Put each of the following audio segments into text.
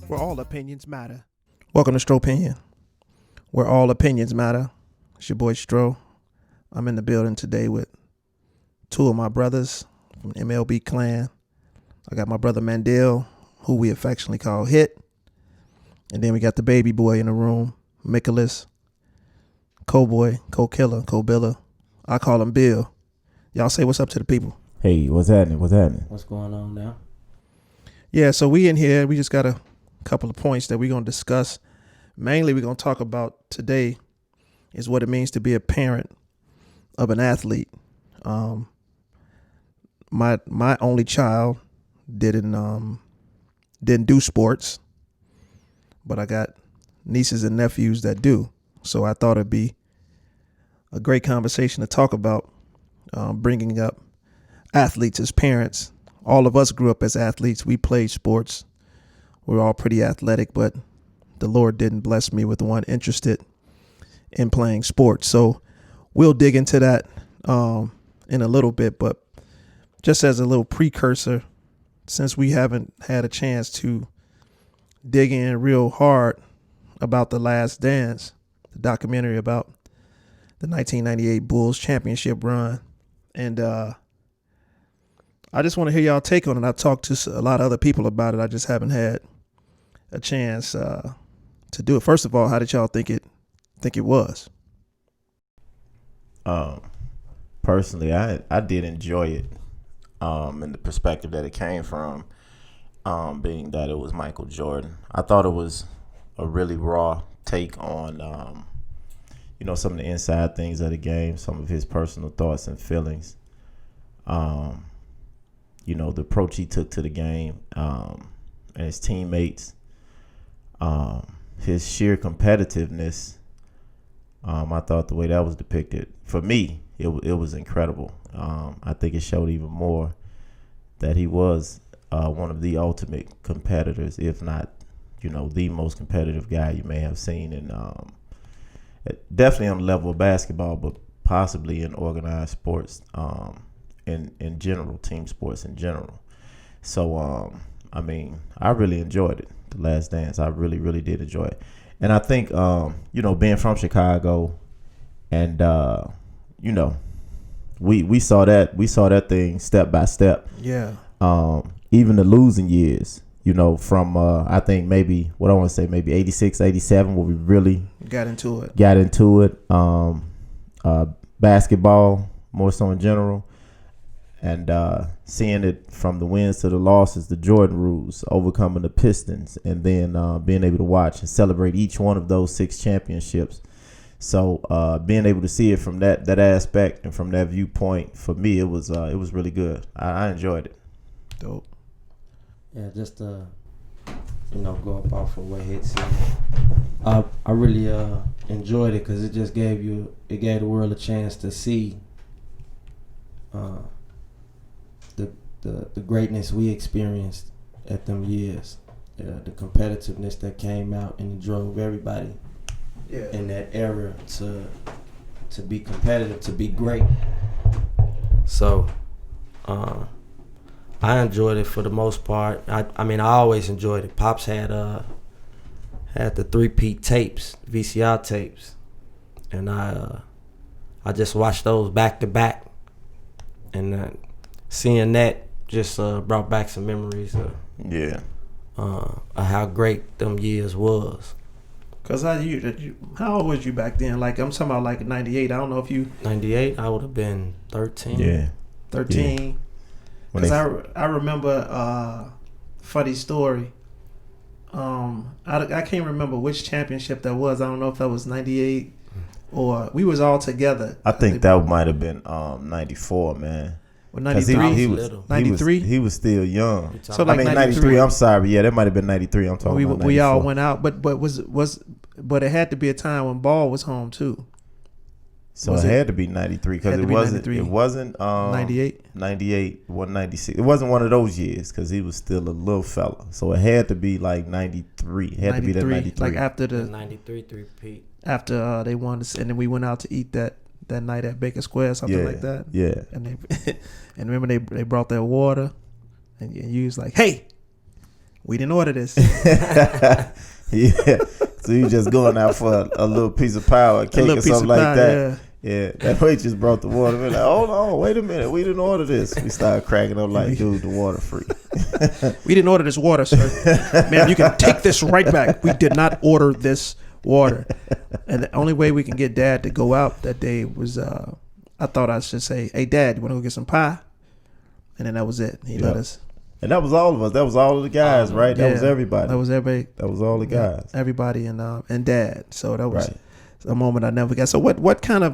where all opinions matter. Welcome to Stropinion, where all opinions matter. It's your boy Stro. I'm in the building today with two of my brothers from the MLB clan. I got my brother Mandel, who we affectionately call Hit. And then we got the baby boy in the room, Nicholas, Co-Boy, Co-Killer, Co-Biller. I call him Bill. Y'all say what's up to the people. Hey, what's happening? What's happening? What's going on now? Yeah, so we in here. We just got a couple of points that we're going to discuss. Mainly, we're going to talk about today is what it means to be a parent of an athlete. My only child didn't do sports, but I got nieces and nephews that do. So I thought it'd be a great conversation to talk about bringing up athletes as parents. All of us grew up as athletes. We played sports. We're all pretty athletic, but the Lord didn't bless me with one interested in playing sports. So we'll dig into that in a little bit, but just as a little precursor, since we haven't had a chance to dig in real hard about The Last Dance, the documentary about the 1998 Bulls championship run, and I just want to hear y'all take on it. I've talked to a lot of other people about it. I just haven't had a chance to do it. First of all, how did y'all think it was? Personally, I did enjoy it. In the perspective that it came from, being that it was Michael Jordan. I thought it was a really raw take on, some of the inside things of the game, some of his personal thoughts and feelings. The approach he took to the game, and his teammates, his sheer competitiveness. I thought the way that was depicted, for me, it was incredible. I think it showed even more that he was one of the ultimate competitors, if not, the most competitive guy you may have seen in definitely on the level of basketball, but possibly in organized sports, in general, team sports in general. So, I really enjoyed it, The Last Dance. I really, really did enjoy it. And I think, being from Chicago and, we saw that thing step by step. Yeah. Even the losing years, from, I think maybe 86, 87, where we really Got into it. Basketball, more so in general. And seeing it from the wins to the losses, the Jordan rules, overcoming the Pistons, and then being able to watch and celebrate each one of those 6 championships. So being able to see it from that aspect and from that viewpoint, for me, it was really good. I enjoyed it. Dope. Yeah, just go up off of what Hit said. I really enjoyed it because it just gave the world a chance to see the greatness we experienced at them years, the competitiveness that came out and it drove everybody in that era to be competitive, to be great. So I enjoyed it for the most part. I always enjoyed it. Pops had the 3-peat tapes, VCR tapes, and I just watched those back to back, and seeing that just brought back some memories of how great them years was. Cause how old was you back then? Like I'm talking about like 98. I don't know if you 98. I would have been 13. Yeah, 13. Yeah. Cause I remember funny story. I can't remember which championship that was. I don't know if that was 98 or we was all together. I think that might have been 94, man. Or 93. He was 93. He was still young. So like 93. I'm sorry. Yeah, that might have been 93. I'm talking about 94. We all went out, but it had to be a time when Ball was home too. So it had to be 93 because it wasn't 98. 98, 196. It wasn't one of those years because he was still a little fella. So it had to be like 93. It had to be that 93. Like after the 93 3-peat. After they won this, and then we went out to eat that night at Baker Square, something like that. Yeah. And they and remember they brought that water, and you was like, "Hey, We didn't order this. Yeah. So you just going out for a little piece of pie, a cake or something like that. Yeah. That waitress brought the water. We're like, hold on, wait a minute. We didn't order this. We started cracking up like, dude, the water free. We didn't order this water, sir. Man, you can take this right back. We did not order this water. And the only way we can get Dad to go out that day was, I thought I should say, hey, Dad, you want to go get some pie? And then that was it. He let us. And that was all of us. That was all of the guys, right? That was everybody. That was everybody. That was all the guys. Everybody and Dad. So that was a moment I never forgot. So what kind of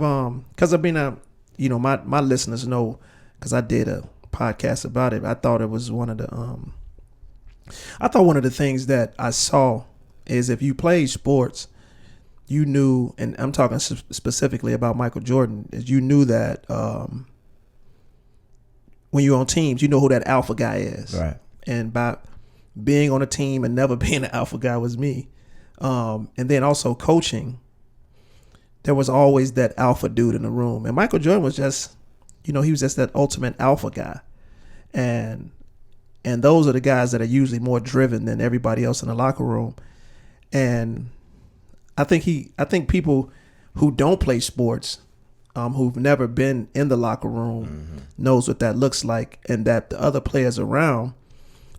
because I've been my listeners know because I did a podcast about it. I thought it was one of the things that I saw is if you played sports, you knew, and I'm talking specifically about Michael Jordan, is you knew that when you're on teams, you know who that alpha guy is. Right. And by being on a team and never being an alpha guy was me. And then also coaching, there was always that alpha dude in the room. And Michael Jordan was just, he was just that ultimate alpha guy. And those are the guys that are usually more driven than everybody else in the locker room. And I think people who don't play sports, who've never been in the locker room, knows what that looks like, and that the other players around,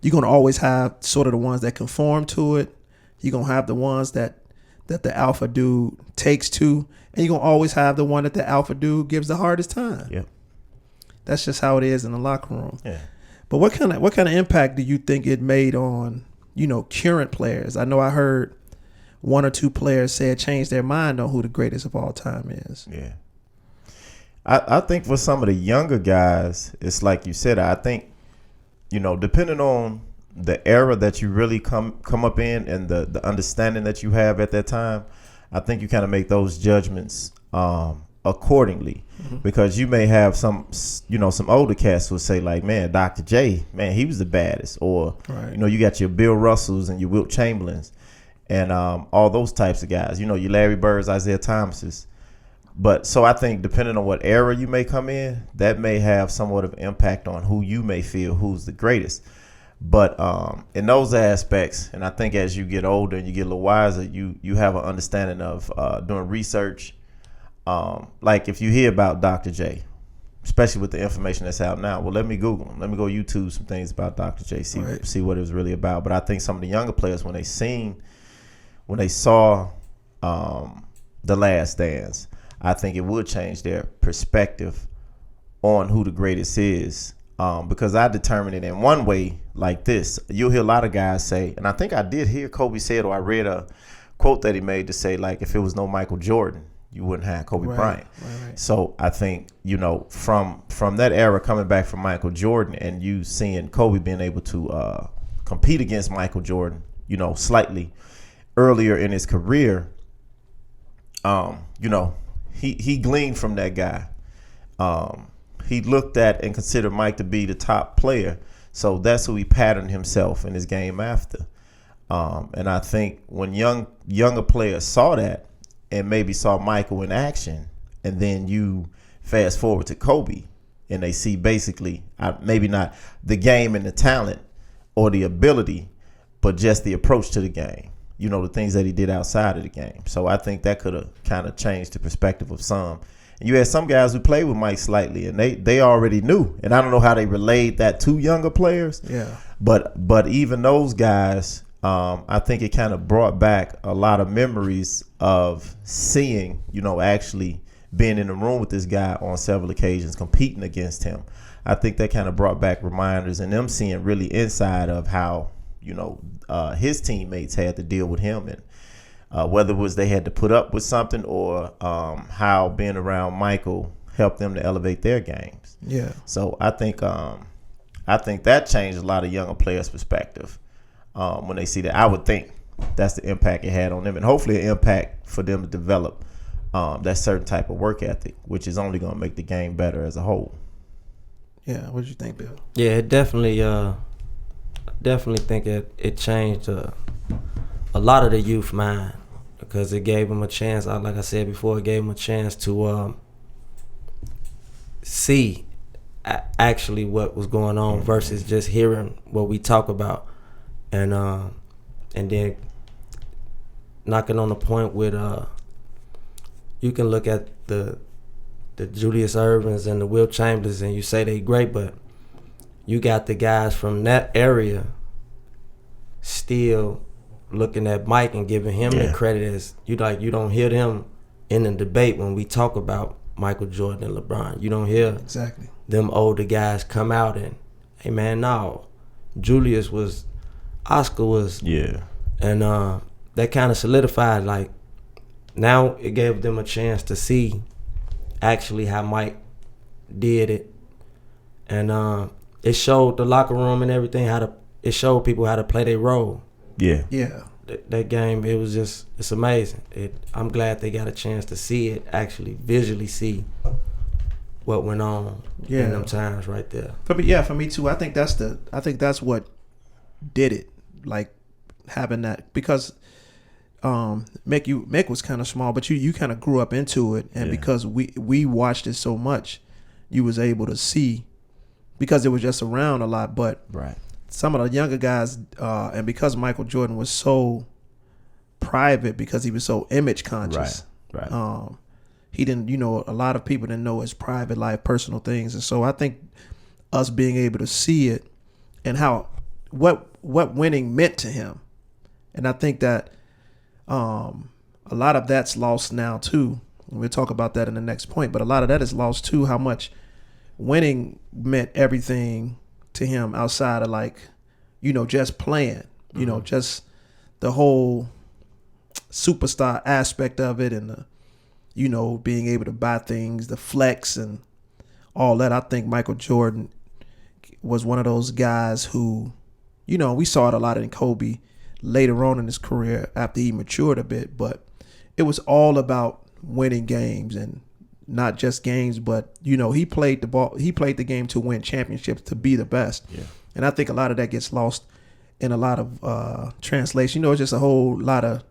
you're going to always have sort of the ones that conform to it. You're going to have the ones that the alpha dude takes to, and you're going to always have the one that the alpha dude gives the hardest time. Yep. That's just how it is in the locker room. Yeah. But what kind of impact do you think it made on, current players? I know I heard one or two players say it changed their mind on who the greatest of all time is. Yeah. I think for some of the younger guys, it's like you said, I think, depending on the era that you really come up in and the understanding that you have at that time, I think you kind of make those judgments accordingly. Because you may have some older cats who say like, man, Dr. J, man, he was the baddest. Or, you got your Bill Russells and your Wilt Chamberlains and all those types of guys, your Larry Birds, Isaiah Thomases. But so I think depending on what era you may come in, that may have somewhat of impact on who you may feel who's the greatest. But in those aspects, and I think as you get older and you get a little wiser, you have an understanding of doing research. Like if you hear about Dr. J, especially with the information that's out now, well, let me Google him. Let me go YouTube some things about Dr. J, see what it was really about. But I think some of the younger players, when they saw The Last Dance, I think it would change their perspective on who the greatest is. Because I determine it in one way like this. You'll hear a lot of guys say, and I think I did hear Kobe say it, or I read a quote that he made to say, like, if it was no Michael Jordan, you wouldn't have Kobe Bryant. Right. So I think, from that era coming back from Michael Jordan and you seeing Kobe being able to compete against Michael Jordan, slightly earlier in his career, he gleaned from that guy. He looked at and considered Mike to be the top player. So that's who he patterned himself in his game after. And I think when younger players saw that and maybe saw Michael in action, and then you fast forward to Kobe and they see basically maybe not the game and the talent or the ability, but just the approach to the game, the things that he did outside of the game. So I think that could have kind of changed the perspective of some. You had some guys who played with Mike slightly, and they already knew. And I don't know how they relayed that to younger players. Yeah. But even those guys, I think it kind of brought back a lot of memories of seeing, actually being in the room with this guy on several occasions, competing against him. I think that kind of brought back reminders and them seeing really inside of how, his teammates had to deal with him, and whether it was they had to put up with something or how being around Michael helped them to elevate their games. Yeah. So I think that changed a lot of younger players' perspective when they see that. I would think that's the impact it had on them, and hopefully an impact for them to develop that certain type of work ethic, which is only going to make the game better as a whole. Yeah. What did you think, Bill? Yeah, it definitely think it changed a lot of the youth mind, because it gave them a chance. Like I said before, it gave them a chance to see actually what was going on versus just hearing what we talk about. and then knocking on the point with you can look at the Julius Irvins and the Will Chamberlains and you say they great, but you got the guys from that area still looking at Mike and giving him the credit as you don't hear them in the debate when we talk about Michael Jordan and LeBron. You don't hear exactly them older guys come out and, hey man, no, Oscar was, and that kind of solidified, like, now it gave them a chance to see actually how Mike did it, and it showed the locker room and everything it showed people how to play their role. Yeah. That game, it's amazing. I'm glad they got a chance to see it, actually visually see what went on in them times right there. For me too. I think that's what did it. Like having that, because Mick was kind of small, but you kind of grew up into it, and because we watched it so much, you was able to see, because it was just around a lot. But some of the younger guys, and because Michael Jordan was so private, because he was so image conscious, he didn't, a lot of people didn't know his private life, personal things. And so I think us being able to see it and what winning meant to him, and I think that a lot of that's lost now too. We'll talk about that in the next point, but a lot of that is lost too, how much winning meant everything to him outside of, like, just playing, just the whole superstar aspect of it, and the, being able to buy things, the flex and all that. I think Michael Jordan was one of those guys who, we saw it a lot in Kobe later on in his career after he matured a bit, but it was all about winning games, and not just games, but he played the game to win championships, to be the best. And I think a lot of that gets lost in a lot of translation. It's just a whole lot of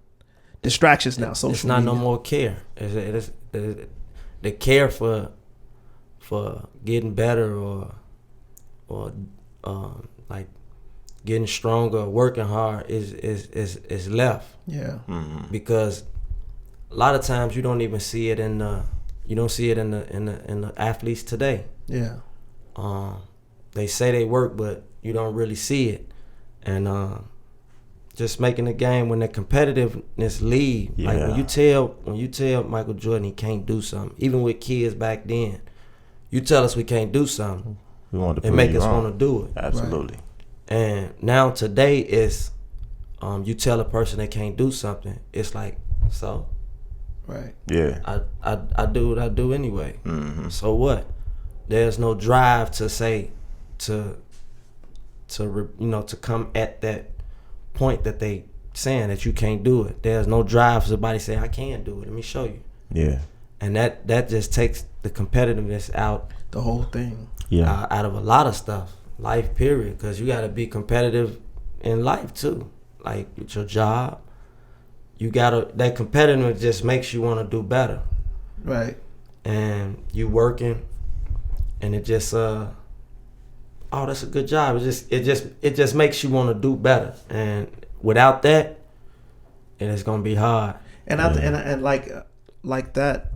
distractions now. Social it's not media. No more care. It's the care for getting better or like getting stronger, working hard is left. Because a lot of times you don't even see it in the athletes today. They say they work, but you don't really see it, and just making the game when the competitiveness leave. Like when you tell Michael Jordan he can't do something, even with kids back then, you tell us we can't do something, we want to and make us want to do it. Absolutely. And now today it's you tell a person they can't do something, it's like, so I do what I do anyway. So what? There's no drive to say to come at that point that they saying that you can't do it. There's no drive for somebody to say I can do it. Let me show you. And that just takes the competitiveness out, the whole thing. Out of a lot of stuff, life period, because you got to be competitive in life too, like with your job. You gotta, that competitiveness just makes you want to do better, and you working, and it just that's a good job. It just makes you want to do better, and without that, it's gonna be hard. And and like that,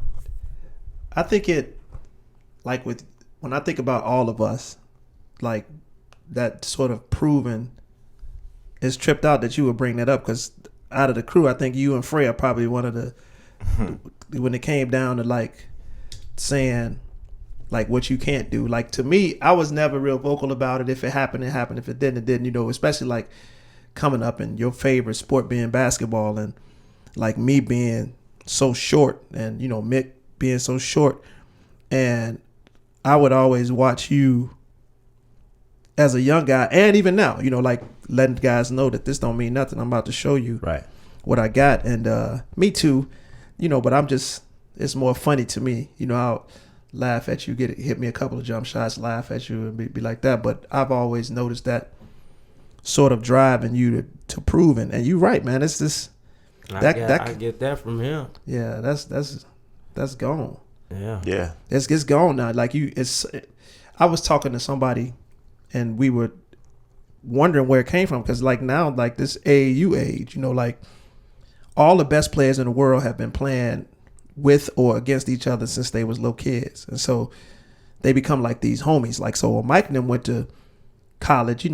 I think it, like when I think about all of us, like that sort of proven, it's tripped out that you would bring that up, because out of the crew, I think you and Frey are probably one of the when it came down to like saying like what you can't do. Like, to me, I was never real vocal about it. If it happened, it happened. If it didn't, it didn't. Especially like coming up and your favorite sport being basketball, and like me being so short, and Mick being so short, and I would always watch you as a young guy, and even now, like letting guys know that this don't mean nothing. I'm about to show you what I got. And me too, but I'm just, it's more funny to me. I'll laugh at you, hit me a couple of jump shots, laugh at you, and be like that. But I've always noticed that sort of driving you to proving. And you're right, man. It's this. I get that from him. Yeah, that's gone. Yeah. It's gone now. Like I was talking to somebody, and we were wondering where it came from, because like now, like this AAU age, like all the best players in the world have been playing with or against each other since they was little kids, and so they become like these homies. Like, so when Mike and them went to college,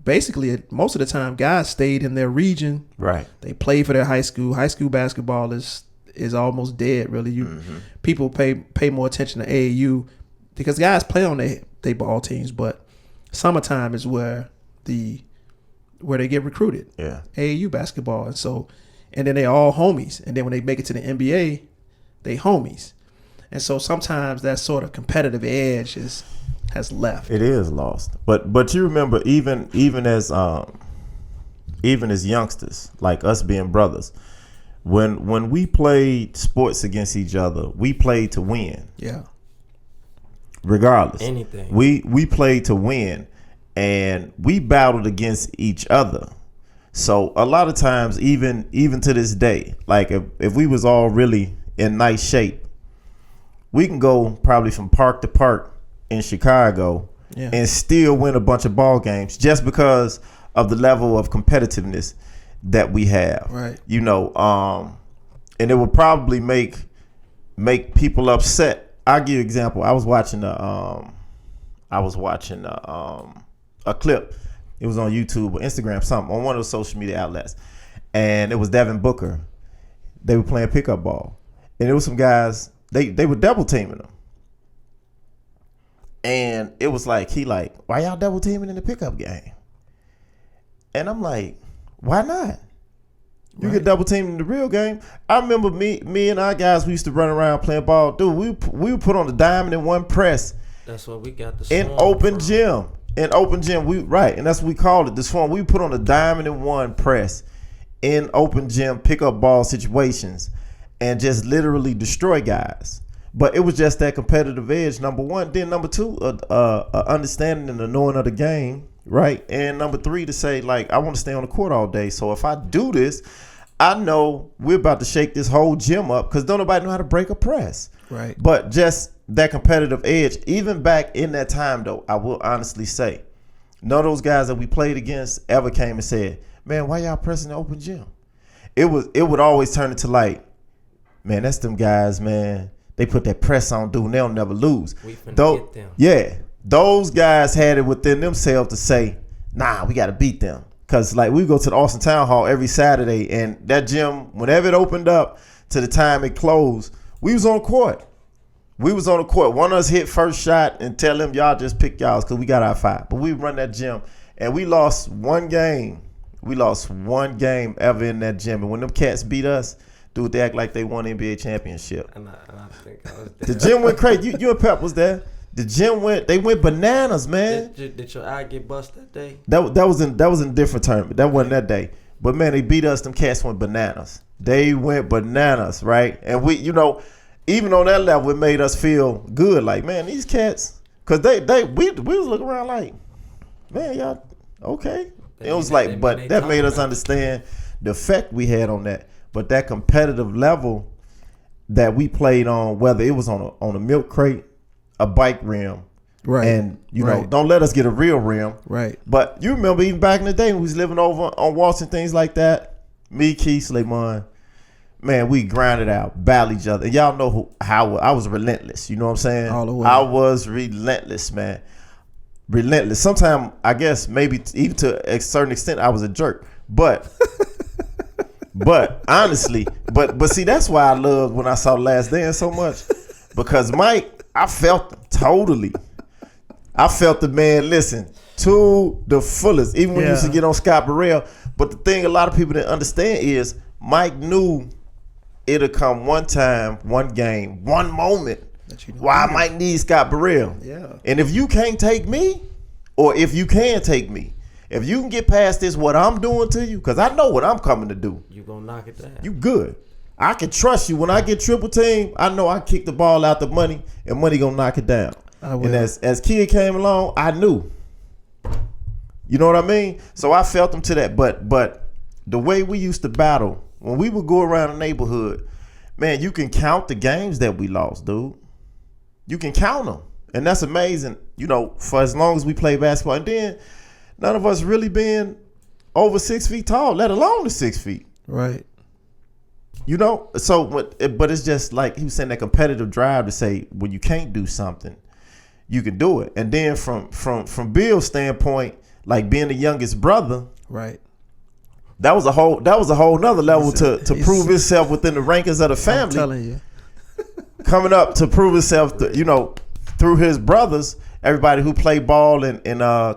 basically most of the time guys stayed in their region. Right. They played for their high school. High school basketball is almost dead, really. People pay more attention to AAU because guys play on they ball teams, but summertime is where they get recruited. Yeah. AAU basketball. And then they all homies. And then when they make it to the NBA, they homies. And so sometimes that sort of competitive edge has left. It is lost. But you remember even as youngsters, like us being brothers, when we played sports against each other, we played to win. Yeah. Regardless. Anything. We played to win, and we battled against each other. So a lot of times, even to this day, like if we was all really in nice shape, we can go probably from park to park in Chicago and still win a bunch of ball games just because of the level of competitiveness that we have. Right. And it would probably make people upset. I'll give you an example. I was watching a clip. It was on YouTube or Instagram, something, on one of those social media outlets. And it was Devin Booker. They were playing pickup ball. And there was some guys, they were double teaming them. And it was like, why y'all double teaming in the pickup game? And I'm like, why not? You get double teamed in the real game. I remember me and our guys, we used to run around playing ball. Dude, we would put on the diamond in one press. That's what we got the in open gym. In open gym, and that's what we called it, the Swarm. We put on a diamond in one press in open gym pickup ball situations and just literally destroy guys. But it was just that competitive edge, number one. Then number two, understanding and the knowing of the game, right? And number three, to say, like, I want to stay on the court all day. So if I do this, I know we're about to shake this whole gym up because don't nobody know how to break a press. Right. But just that competitive edge, even back in that time, though, I will honestly say, none of those guys that we played against ever came and said, man, why y'all pressing the open gym? It would always turn into like, man, that's them guys, man. They put that press on, dude, and they'll never lose. We finna get them. Yeah, those guys had it within themselves to say, nah, we got to beat them. Because, like, we go to the Austin Town Hall every Saturday, and that gym, whenever it opened up to the time it closed, we was on court. One of us hit first shot and tell them, y'all just pick y'all's because we got our 5. But we run that gym, and we lost one game. We lost one game ever in that gym. And when them cats beat us, dude, they act like they won the NBA championship. And I think I was there. The gym went crazy. You and Pep was there. The gym went bananas, man. Did your eye get bust that day? That was in a different tournament. That wasn't that day. But man, they beat us. Them cats went bananas. They went bananas, right? And we, even on that level, it made us feel good. Like, man, these cats, because we was looking around like, man, y'all okay? It was like, but that made us understand the effect we had on that. But that competitive level that we played on, whether it was on a milk crate, a bike rim, right? And don't let us get a real rim, right? But you remember even back in the day when we was living over on Walton, things like that. Me, Keith, Slayman, man, we grinded out, battle each other. And y'all know how I was relentless. You know what I'm saying? All the way. I was relentless, man. Relentless. Sometimes I guess maybe even to a certain extent I was a jerk, but. But honestly, but see, that's why I loved when I saw Last Dance so much, because Mike, I felt him totally. I felt the man, listen, to the fullest, even when he used to get on Scott Burrell. But the thing a lot of people didn't understand is Mike knew it'll come one time, one game, one moment why I might need Scott Burrell. Yeah. And if you can't take me, or if you can take me, if you can get past this, what I'm doing to you, because I know what I'm coming to do. You gonna knock it down. You good. I can trust you. When I get triple team, I know I kick the ball out the money, and money gonna knock it down. And as Kid came along, I knew. You know what I mean? So I felt him to that. But the way we used to battle, when we would go around the neighborhood, man, you can count the games that we lost, dude. You can count them. And that's amazing, for as long as we play basketball. And then none of us really being over 6 feet tall, let alone the 6 feet. Right. You know, so but it's just like he was saying, that competitive drive to say when you can't do something, you can do it. And then from Bill's standpoint, like being the youngest brother, right, that was a whole nother level to prove himself within the rankings of the family. I'm telling you, coming up to prove himself, through his brothers. Everybody who played ball and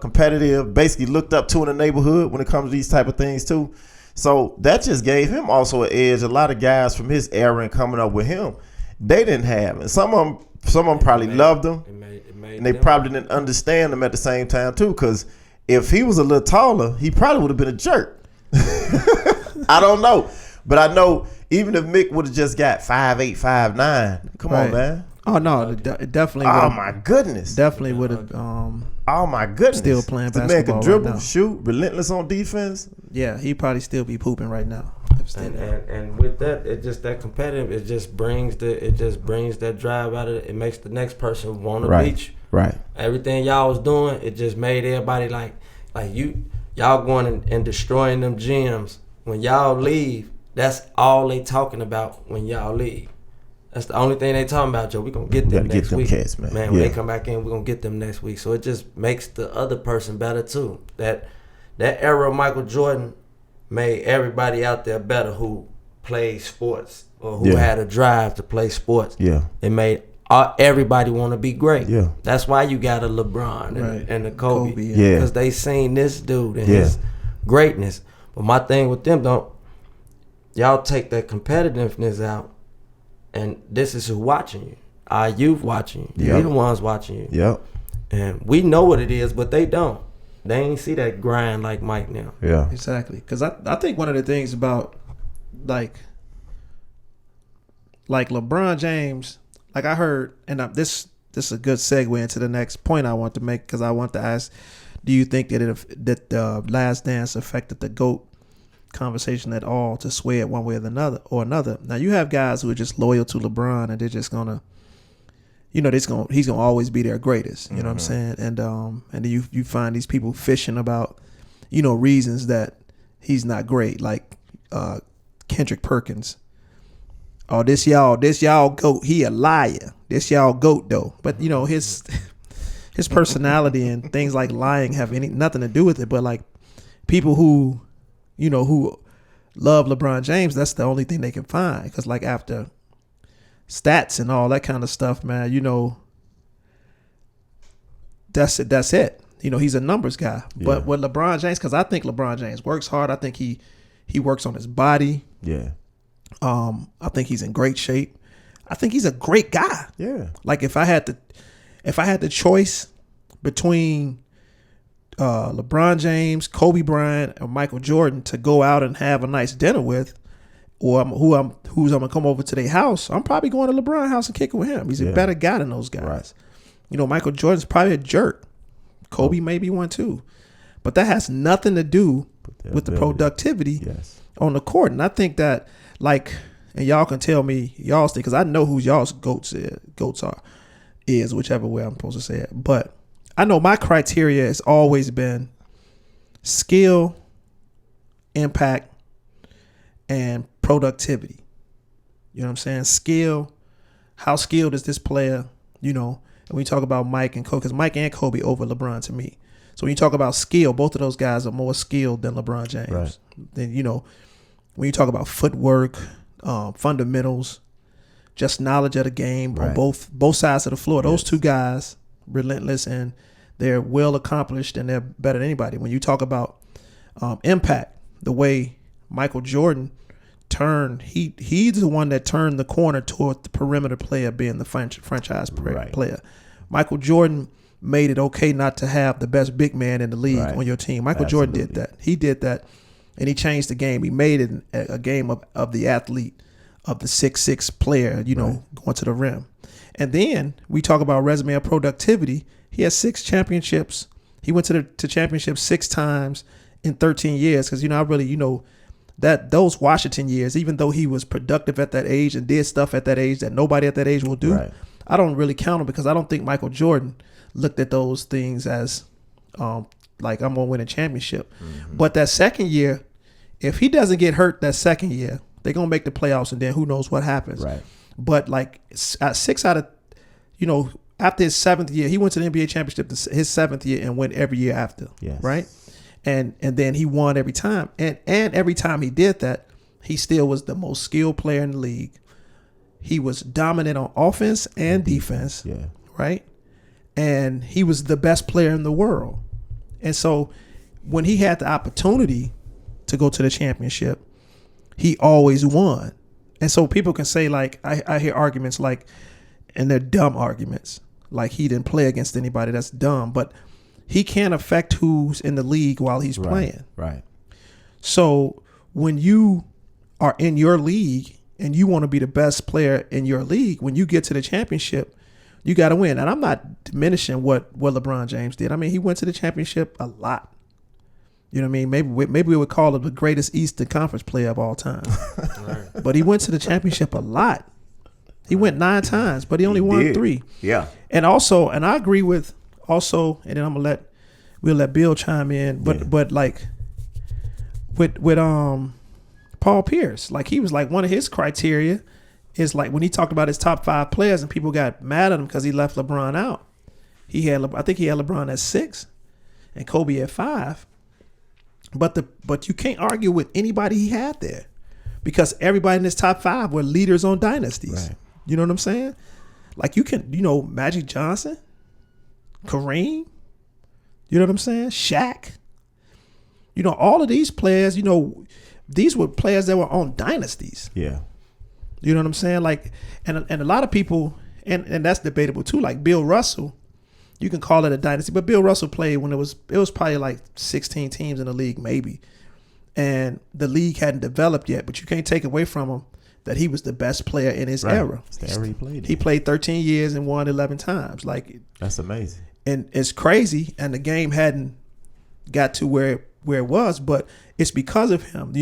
competitive basically looked up to in the neighborhood when it comes to these type of things too. So that just gave him also an edge. A lot of guys from his era and coming up with him, they didn't have. And some of them probably loved him. And they probably didn't understand him at the same time too. Because if he was a little taller, he probably would have been a jerk. I don't know. But I know even if Mick would have just got 5'8", 5'9", come on, man. Oh no, it definitely. Oh my goodness, definitely would have. Oh my goodness, still playing the basketball man could dribble, right now. shoot, relentless on defense. Yeah, he'd probably still be pooping right now. And with that, it just that competitive. It just brings that drive out of it. It makes the next person want to beat you. Right. Everything y'all was doing, it just made everybody like y'all going and destroying them gyms. When y'all leave, that's all they talking about when y'all leave. That's the only thing they talking about, Joe. We gonna get them next week. Cats, man. When they come back in, we gonna get them next week. So it just makes the other person better too. That era of Michael Jordan made everybody out there better who played sports or who had a drive to play sports. Yeah. It made everybody want to be great. Yeah. That's why you got a LeBron and a Kobe. Yeah. Because they seen this dude and his greatness. But my thing with them, y'all take that competitiveness out. And this is who watching you. Our youth watching you. Yep. They the ones watching you. Yep. And we know what it is, but they don't. They ain't see that grind like Mike now. Yeah. Exactly. Because I think one of the things about like LeBron James, like I heard, and this is a good segue into the next point I want to make, because I want to ask, do you think that the Last Dance affected the GOAT conversation at all to sway it one way or another? Now you have guys who are just loyal to LeBron and they're just gonna, he's gonna always be their greatest. You know what I'm saying? And then you find these people fishing about, reasons that he's not great, like Kendrick Perkins. Oh, this y'all GOAT, he a liar. This y'all GOAT though. But his personality and things like lying have nothing to do with it. But like people who love LeBron James, that's the only thing they can find. Because like after stats and all that kind of stuff, man, that's it. He's a numbers guy. Yeah. But with LeBron James, because I think LeBron James works hard. I think he works on his body. Yeah. I think he's in great shape. I think he's a great guy. Yeah. Like if I had the choice between LeBron James, Kobe Bryant, or Michael Jordan to go out and have a nice dinner with, or who's I'm gonna come over to their house, I'm probably going to LeBron's house and kick it with him. He's a better guy than those guys. Right. Michael Jordan's probably a jerk. Kobe may be one too, but that has nothing to do with the productivity on the court. And I think that and y'all can tell me y'all's thing, because I know who y'all's goats are, whichever way I'm supposed to say it, but I know my criteria has always been skill, impact, and productivity. You know what I'm saying? Skill, how skilled is this player? And we talk about Mike and Kobe, because Mike and Kobe over LeBron to me. So when you talk about skill, both of those guys are more skilled than LeBron James. Right. Then, when you talk about footwork, fundamentals, just knowledge of the game on both sides of the floor, those two guys, relentless, and they're well accomplished and they're better than anybody. When you talk about impact, the way Michael Jordan turned, he's the one that turned the corner toward the perimeter player being the franchise player. Michael Jordan made it okay not to have the best big man in the league on your team. Michael Jordan did that. He did that, and he changed the game. He made it a game of the athlete, of the 6'6" player, going to the rim. And then we talk about resume of productivity. He has 6 championships. He went to championships 6 times in 13 years. Because, I really, that those Washington years, even though he was productive at that age and did stuff at that age that nobody at that age will do, I don't really count him, because I don't think Michael Jordan looked at those things as like I'm gonna win a championship. But that second year, if he doesn't get hurt that second year, they're gonna make the playoffs, and then who knows what happens. Right. But like 6 out of, after his 7th year, he went to the NBA championship his 7th year and went every year after. Yes. Right. And then he won every time. And every time he did that, he still was the most skilled player in the league. He was dominant on offense and defense. Yeah. Right. And he was the best player in the world. And so when he had the opportunity to go to the championship, he always won. And so people can say, like, I hear arguments like, and they're dumb arguments, like he didn't play against anybody. That's dumb. But he can't affect who's in the league while he's playing. Right. So when you are in your league and you want to be the best player in your league, when you get to the championship, you got to win. And I'm not diminishing what LeBron James did. I mean, he went to the championship a lot. You know what I mean? Maybe we would call him the greatest Eastern Conference player of all time. Right. But he went to the championship a lot. He went 9 times, but he only won 3. Yeah. And also, and I agree with also, and then we'll let Bill chime in. But like with Paul Pierce, like he was like, one of his criteria is like when he talked about his top 5 players and people got mad at him because he left LeBron out. I think he had LeBron at 6 and Kobe at 5. But you can't argue with anybody he had there, because everybody in his top 5 were leaders on dynasties. Right. You know what I'm saying? Like you can, Magic Johnson, Kareem, you know what I'm saying? Shaq. All of these players, these were players that were on dynasties. Yeah. You know what I'm saying? Like, and a lot of people, and that's debatable too. Like Bill Russell, you can call it a dynasty, but Bill Russell played when it was probably like 16 teams in the league, maybe. And the league hadn't developed yet, but you can't take away from him that he was the best player in his era. It's the era he played. He played 13 years and won 11 times. Like, that's amazing. And it's crazy, and the game hadn't got to where it was, but it's because of him.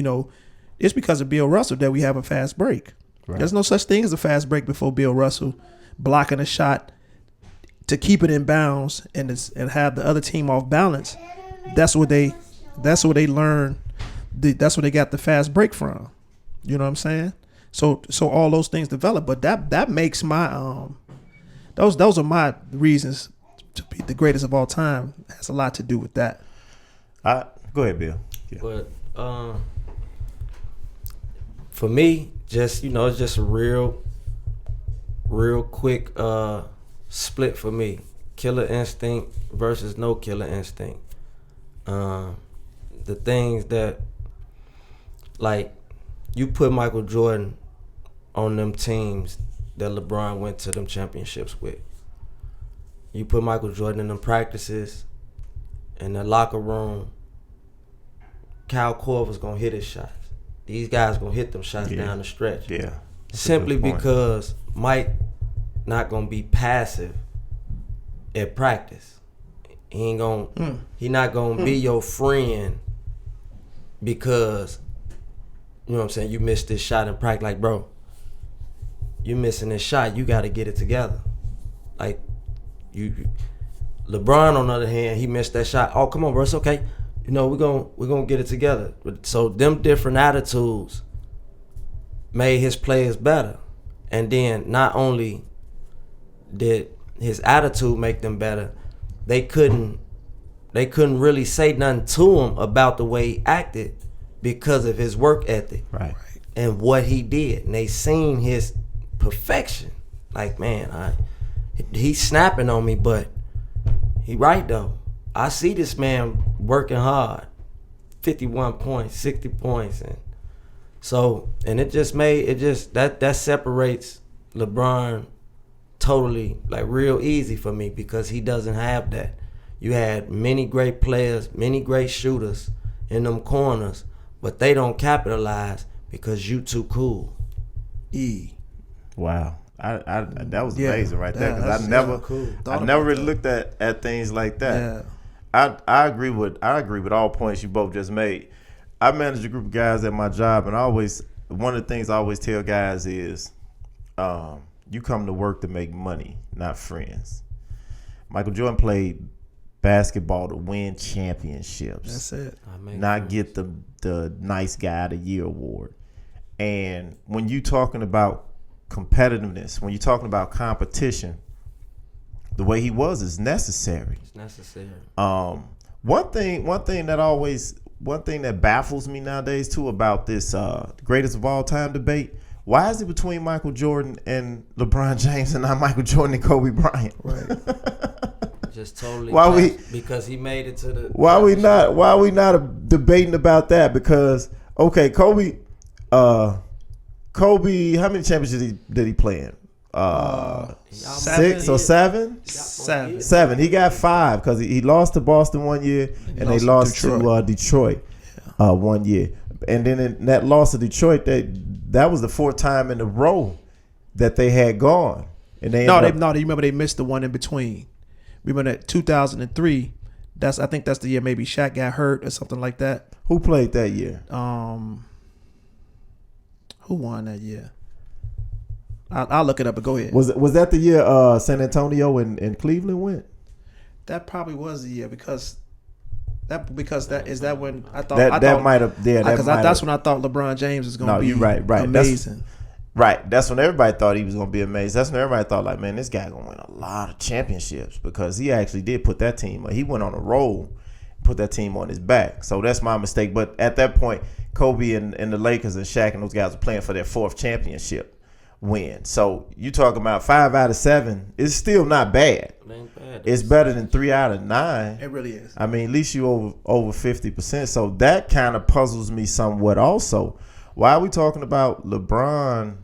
It's because of Bill Russell that we have a fast break. Right. There's no such thing as a fast break before Bill Russell blocking a shot to keep it in bounds and have the other team off balance. That's what they learn. That's where they got the fast break from. You know what I'm saying? So all those things develop, but that makes my those are my reasons to be the greatest of all time. It has a lot to do with that. Go ahead, Bill. Yeah. But for me, just it's just a real quick split for me. Killer instinct versus no killer instinct. The things that, like, you put Michael Jordan on them teams that LeBron went to them championships with. You put Michael Jordan in them practices, in the locker room, Kyle Korver's gonna hit his shots. These guys gonna hit them shots down the stretch. Yeah. Simply because Mike not gonna be passive at practice. He ain't gonna he not gonna be your friend because you know what I'm saying, you missed this shot in practice. Like, bro, you missing this shot, you gotta get it together. Like, LeBron on the other hand, he missed that shot. Oh, come on, bro, it's okay. We're gonna get it together. So them different attitudes made his players better. And then not only did his attitude make them better, they couldn't really say nothing to him about the way he acted because of his work ethic. Right. And what he did. And they seen his perfection. Like, man, he's snapping on me, but he right though. I see this man working hard. 51 points, 60 points. And it just that separates LeBron totally, like, real easy for me, because he doesn't have that. You had many great players, many great shooters in them corners, but they don't capitalize because you too cool. Wow. I that was amazing right there, because I never really looked at things like that. Yeah. I agree with all points you both just made. I manage a group of guys at my job, and one of the things I always tell guys is, you come to work to make money, not friends. Michael Jordan played basketball to win championships. That's it. Not get the nice guy of the year award. And when you talking about competitiveness, when you're talking about competition, the way he was is necessary. It's necessary. One thing that baffles me nowadays too about this greatest of all time debate. Why is it between Michael Jordan and LeBron James and not Michael Jordan and Kobe Bryant? Right. Just totally. Because he made it to the. Why we not debating about that? Because okay, Kobe, how many championships did he play in? 6 or 7? 7. 7. He got 5 because he lost to Boston one year and they lost to Detroit 1 year. And then in that loss to Detroit, that was the 4th time in a row that they had gone. And they remember they missed the one in between. Remember that 2003. I think that's the year maybe Shaq got hurt or something like that. Who played that year? Who won that year? I'll look it up, but go ahead. Was that the year San Antonio and Cleveland went? That probably was the year because that when I thought that might have that's when I thought LeBron James was going to be right amazing. That's when everybody thought he was going to be amazing. That's when everybody thought like, man, this guy going to win a lot of championships because he actually did put that team. He went on a roll, put that team on his back. So that's my mistake. But at that point, Kobe and the Lakers and Shaq and those guys were playing for their 4th championship win. So you talk about 5 out of 7. It's still not bad. It ain't bad. It's better than 3 out of 9. It really is. I mean, at least you over 50%. So that kind of puzzles me somewhat also. Why are we talking about LeBron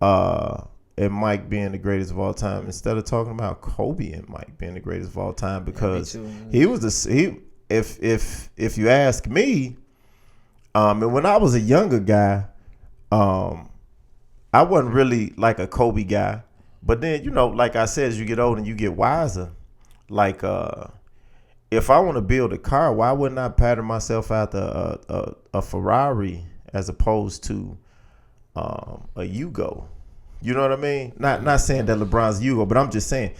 and Mike being the greatest of all time instead of talking about Kobe and Mike being the greatest of all time? Because he was if you ask me, and when I was a younger guy, I wasn't really like a Kobe guy. But then, like I said, as you get older and you get wiser, like if I want to build a car, why wouldn't I pattern myself after a Ferrari as opposed to a Yugo? You know what I mean? Not saying that LeBron's Yugo, but I'm just saying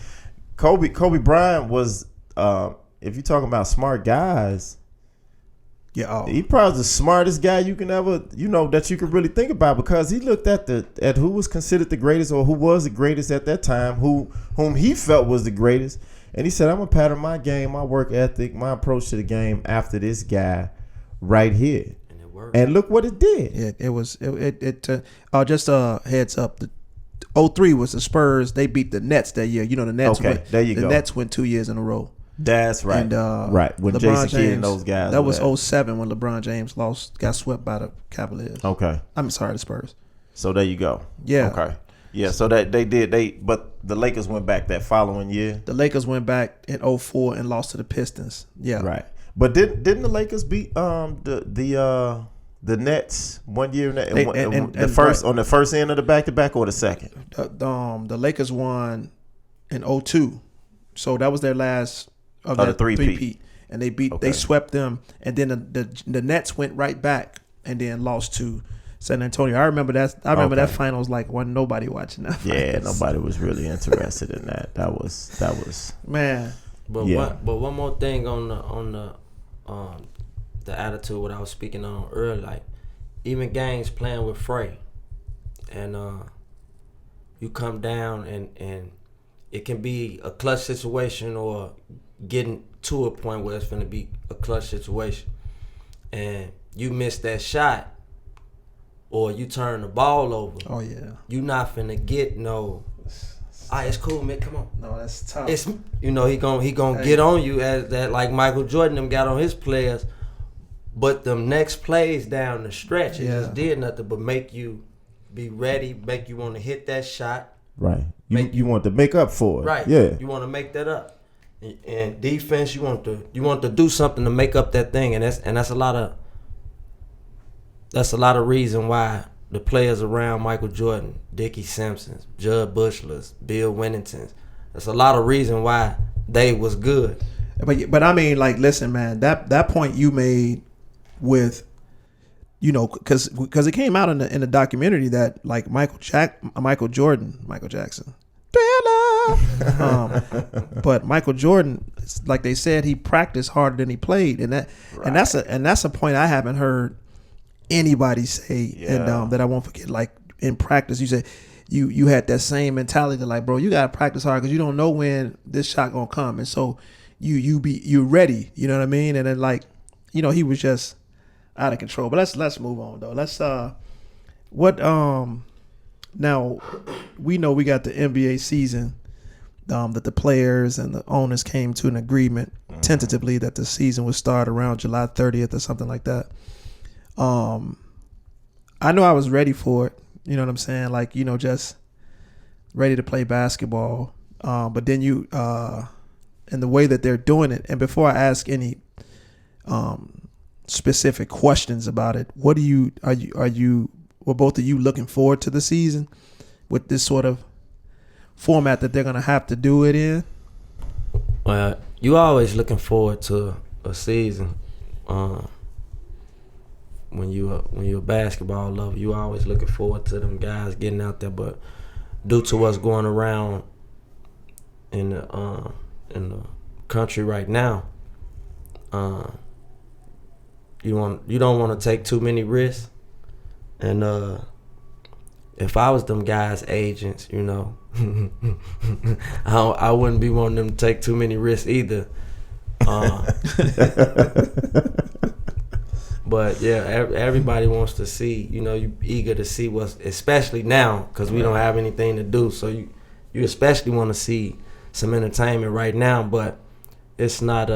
Kobe Bryant was if you're talking about smart guys, he probably the smartest guy you can ever, that you could really think about because he looked at who was considered the greatest or who was the greatest at that time, whom he felt was the greatest, and he said, I'm gonna pattern my game, my work ethic, my approach to the game after this guy right here. And it worked. And look what it did. It was just a heads up. The 03 was the Spurs. They beat the Nets that year. The Nets. Okay, there you go. The Nets went 2 years in a row. That's right. And, right. When LeBron Jason Kidd and those guys. That was 07 when LeBron James got swept by the Cavaliers. Okay. I'm sorry, the Spurs. So there you go. Yeah. Okay. Yeah. So that but the Lakers went back that following year. The Lakers went back in 04 and lost to the Pistons. Yeah. Right. But didn't the Lakers beat the Nets 1 year on the first end of the back-to-back or the second? The Lakers won in 02. So that was their last of the that three-peat. And they swept them, and then the Nets went right back and then lost to San Antonio. I remember that finals wasn't nobody watching that. Yeah, nobody was really interested in that. That was man. But one more thing on the attitude what I was speaking on earlier, even games playing with Frey, and you come down and it can be a clutch situation or getting to a point where it's going to be a clutch situation, and you miss that shot or you turn the ball over. Oh yeah, you not finna get no. It's cool, man. Come on. No, that's tough. It's he gonna get on you as that like Michael Jordan them got on his players, but them next plays down the stretch it just did nothing but make you be ready, make you want to hit that shot. Right. You want to make up for it. Right. Yeah. You want to make that up. And defense, you want to do something to make up that thing, and that's a lot of reason why the players around Michael Jordan, Dickie Simpsons, Judd Bushlers, Bill Winningtons, that's a lot of reason why they was good. But I mean, listen, man, that point you made with, because it came out in the documentary that Michael Jackson, Thriller. But Michael Jordan, like they said, he practiced harder than he played, and that's a point I haven't heard anybody say, and that I won't forget. Like in practice, you said you had that same mentality, that like, bro, you gotta practice hard because you don't know when this shot gonna come, and so you're ready. You know what I mean? And then like, he was just out of control. But let's move on though. Let's now we know we got the NBA season, that the players and the owners came to an agreement tentatively that the season would start around July 30th or something like that. I know I was ready for it. You know what I'm saying? Like, just ready to play basketball. But then and the way that they're doing it, and before I ask any specific questions about it, what are you were both of you looking forward to the season with this sort of format that they're going to have to do it in? Well, you always looking forward to a season. When you're a basketball lover, you always looking forward to them guys getting out there. But due to what's going around in the country right now, you don't want to take too many risks. And if I was them guys' agents, I wouldn't be wanting them to take too many risks either. But yeah, everybody wants to see. You eager to see what's, especially now because we don't have anything to do. So you especially want to see some entertainment right now. But it's not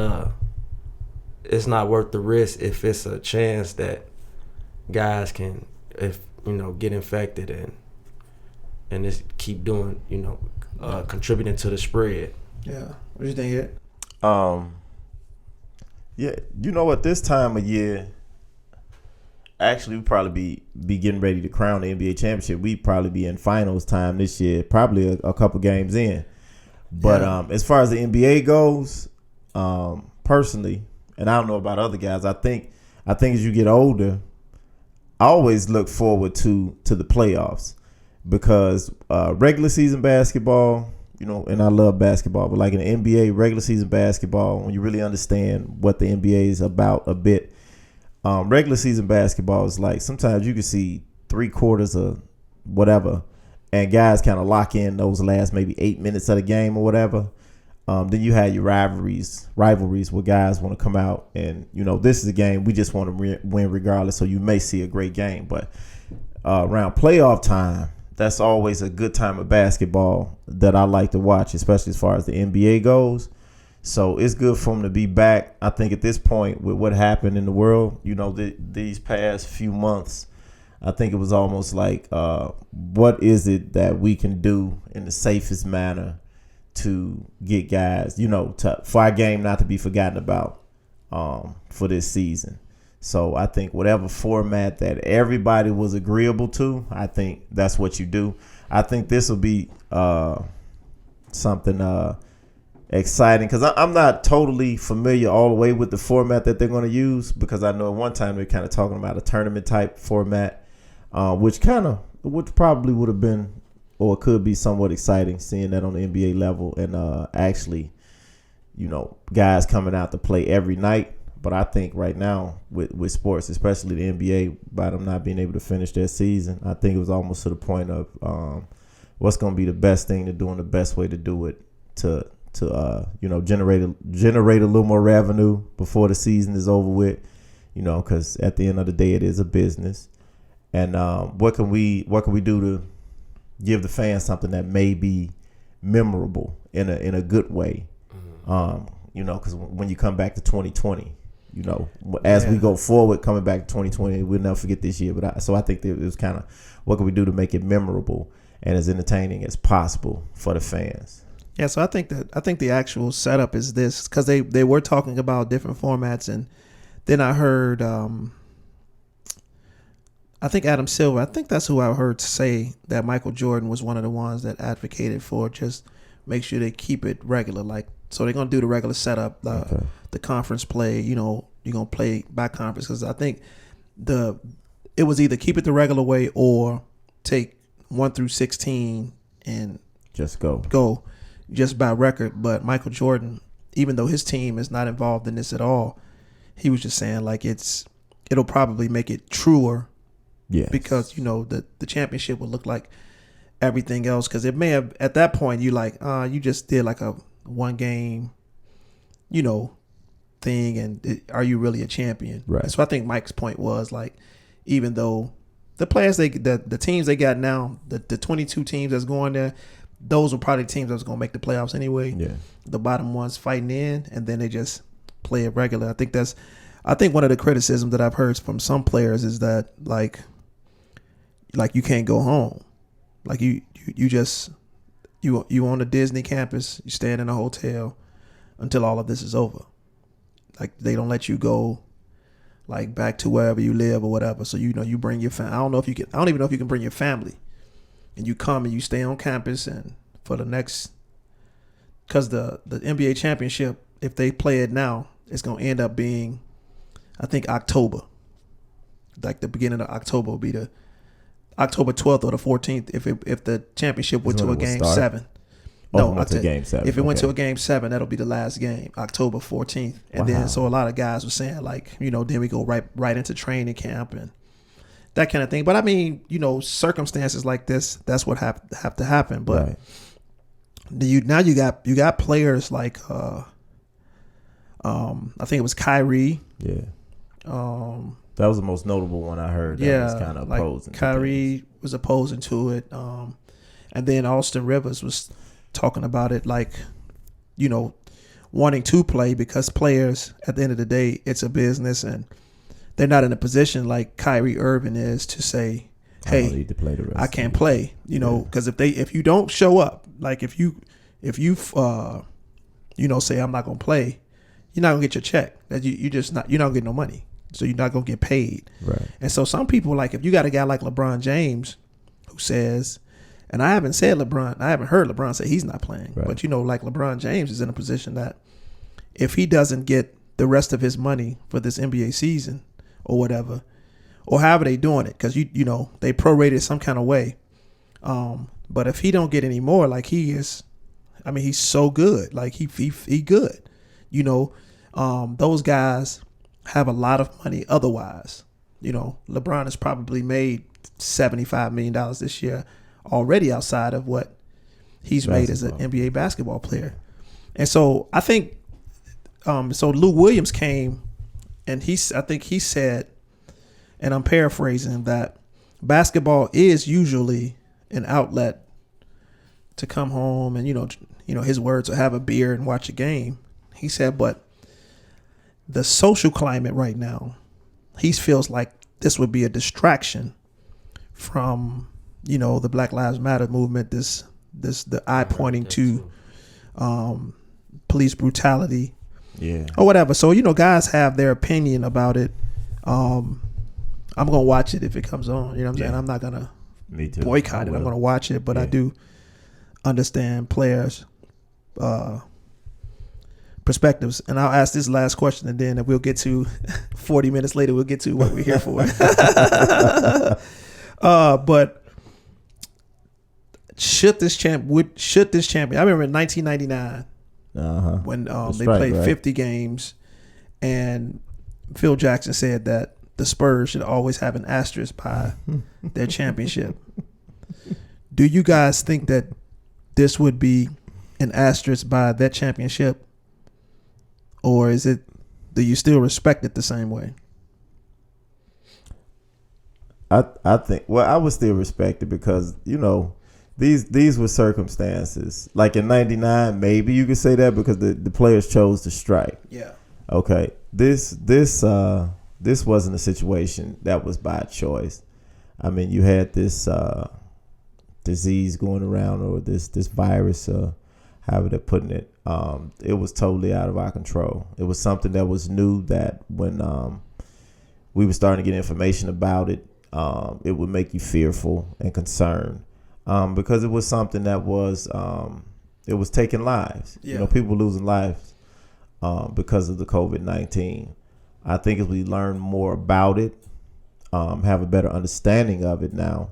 worth the risk if it's a chance that guys can, get infected and just keep doing, contributing to the spread. Yeah. What do you think, Ed? Yeah, what? This time of year, actually, we'd probably be getting ready to crown the NBA championship. We'd probably be in finals time this year, probably a couple games in. But as far as the NBA goes, personally, and I don't know about other guys, I think as you get older, I always look forward to the playoffs because regular season basketball, and I love basketball, but like in the NBA, regular season basketball, when you really understand what the NBA is about a bit, regular season basketball is like sometimes you can see 3/4 of whatever, and guys kind of lock in those last maybe 8 minutes of the game or whatever. Then you have your rivalries where guys want to come out and, this is a game we just want to win regardless. So you may see a great game, but around playoff time, that's always a good time of basketball that I like to watch, especially as far as the NBA goes. So it's good for them to be back. I think at this point with what happened in the world, these past few months, I think it was almost like, what is it that we can do in the safest manner to get guys, for our game not to be forgotten about for this season. So I think whatever format that everybody was agreeable to, I think that's what you do. I think this will be something exciting because I'm not totally familiar all the way with the format that they're going to use because I know at one time they're kind of talking about a tournament type format, which probably would have been or could be somewhat exciting seeing that on the NBA level and actually, guys coming out to play every night. But I think right now with sports, especially the NBA, by them not being able to finish their season, I think it was almost to the point of what's going to be the best thing to do and the best way to do it to generate a little more revenue before the season is over with, because at the end of the day, it is a business. And what can we do to give the fans something that may be memorable in a good way, because when you come back to 2020, as we go forward, coming back to 2020, we'll never forget this year. But I think that it was kind of what can we do to make it memorable and as entertaining as possible for the fans. Yeah, so I think the actual setup is this because they were talking about different formats, and then I heard I think Adam Silver, I think that's who I heard say that Michael Jordan was one of the ones that advocated for just make sure they keep it regular. Like, so they're going to do the regular setup, the conference play, you're going to play by conference. Because I think it was either keep it the regular way or take 1 through 16 and just go. just by record. But Michael Jordan, even though his team is not involved in this at all, he was just saying like it'll probably make it truer. Yeah. Because the championship would look like everything else. Because it may have at that point you like you just did like a 1 game, thing, and are you really a champion? Right. And so I think Mike's point was like, even though the players the teams they got now, the 22 teams that's going there, those were probably teams that's going to make the playoffs anyway. Yeah. The bottom ones fighting in, and then they just play it regular. I think one of the criticisms that I've heard from some players is that like you can't go home, like you on the Disney campus, you staying in a hotel until all of this is over. Like they don't let you go like back to wherever you live or whatever. So you bring your family. I don't even know if you can bring your family, and you come and you stay on campus and for the next, because the NBA championship, if they play it now, it's gonna end up being, I think, October. Like the beginning of October will be the October 12th or the 14th if the championship went to a game 7. No, went to game 7. If it went to a game 7, that'll be the last game, October 14th. And then so a lot of guys were saying like, then we go right into training camp and that kind of thing. But I mean, circumstances like this, that's what have to happen. But right. you got players like I think it was Kyrie. Yeah. That was the most notable one I heard. That was kind of opposing. Like Kyrie was opposing to it. And then Austin Rivers was talking about it like, wanting to play, because players at the end of the day, it's a business and they're not in a position like Kyrie Irving is to say, hey, need to play the rest I can't play, because if you don't show up, like if you say I'm not going to play, you're not going to get your check. You're not going to get no money. So you're not going to get paid. Right. And so some people, like if you got a guy like LeBron James who says, and I haven't heard LeBron say he's not playing. Right. But, like LeBron James is in a position that if he doesn't get the rest of his money for this NBA season or whatever, or however they doing it, because, they prorated some kind of way. But if he don't get any more, like he is, I mean, he's so good. Like he good. Those guys have a lot of money otherwise. LeBron has probably made $75 million this year already outside of what he's made as an NBA basketball player. And so I think so Lou Williams came and I think he said, and I'm paraphrasing, that basketball is usually an outlet to come home and his words are have a beer and watch a game. He said, but the social climate right now, he feels like this would be a distraction from the Black Lives Matter movement, the eye pointing to police brutality, or whatever. So guys have their opinion about it. I'm gonna watch it if it comes on. You know what I'm saying? I'm not gonna boycott it. I'm gonna watch it, but I do understand players' perspectives. And I'll ask this last question, and then we'll get to 40 minutes later. We'll get to what we're here for. But should this champion? I remember in 1999 when they played 50 games, and Phil Jackson said that the Spurs should always have an asterisk by their championship. Do you guys think that this would be an asterisk by that championship, or do you still respect it the same way? I think, well, I would still respect it because these were circumstances. Like in '99, maybe you could say that because the players chose to strike. Yeah. Okay. This wasn't a situation that was by choice. I mean, you had this disease going around, or this virus, however they're putting it. It was totally out of our control. It was something that was new, that when we were starting to get information about it, it would make you fearful and concerned, because it was something that was it was taking lives. Yeah. People losing lives because of the COVID-19. I think as we learn more about it, have a better understanding of it now,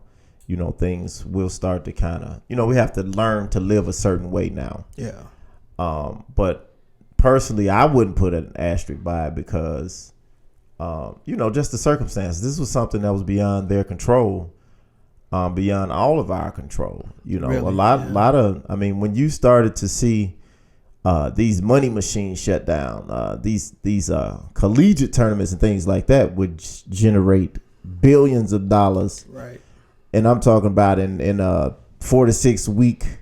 things will start to kind of, we have to learn to live a certain way now. Yeah. But personally, I wouldn't put an asterisk by it because, just the circumstances. This was something that was beyond their control, beyond all of our control. Really? A lot of, when you started to see these money machines shut down, these collegiate tournaments and things like that would generate billions of dollars. Right. And I'm talking about in a 4 to 6 week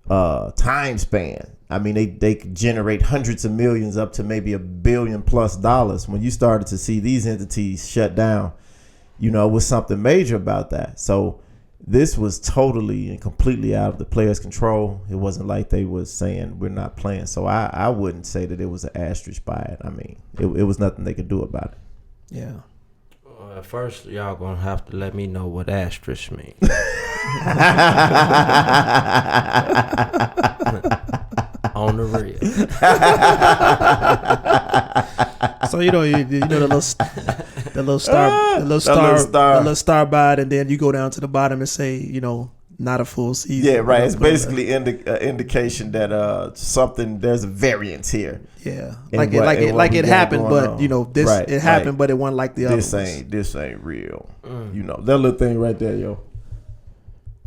time span. They could generate hundreds of millions up to maybe $1 billion plus. When you started to see these entities shut down, it was something major about that. So this was totally and completely out of the players' control. It wasn't like they was saying we're not playing. So I wouldn't say that it was an asterisk by it. It was nothing they could do about it. Yeah. First, y'all gonna have to let me know what asterisk means. On the real. So the little star by it, and then you go down to the bottom and say, not a full season. Yeah, right. It's basically indication that there's a variance here. Yeah, like it happened, but it happened, but it wasn't like the other. This ain't real. That little thing right there, yo.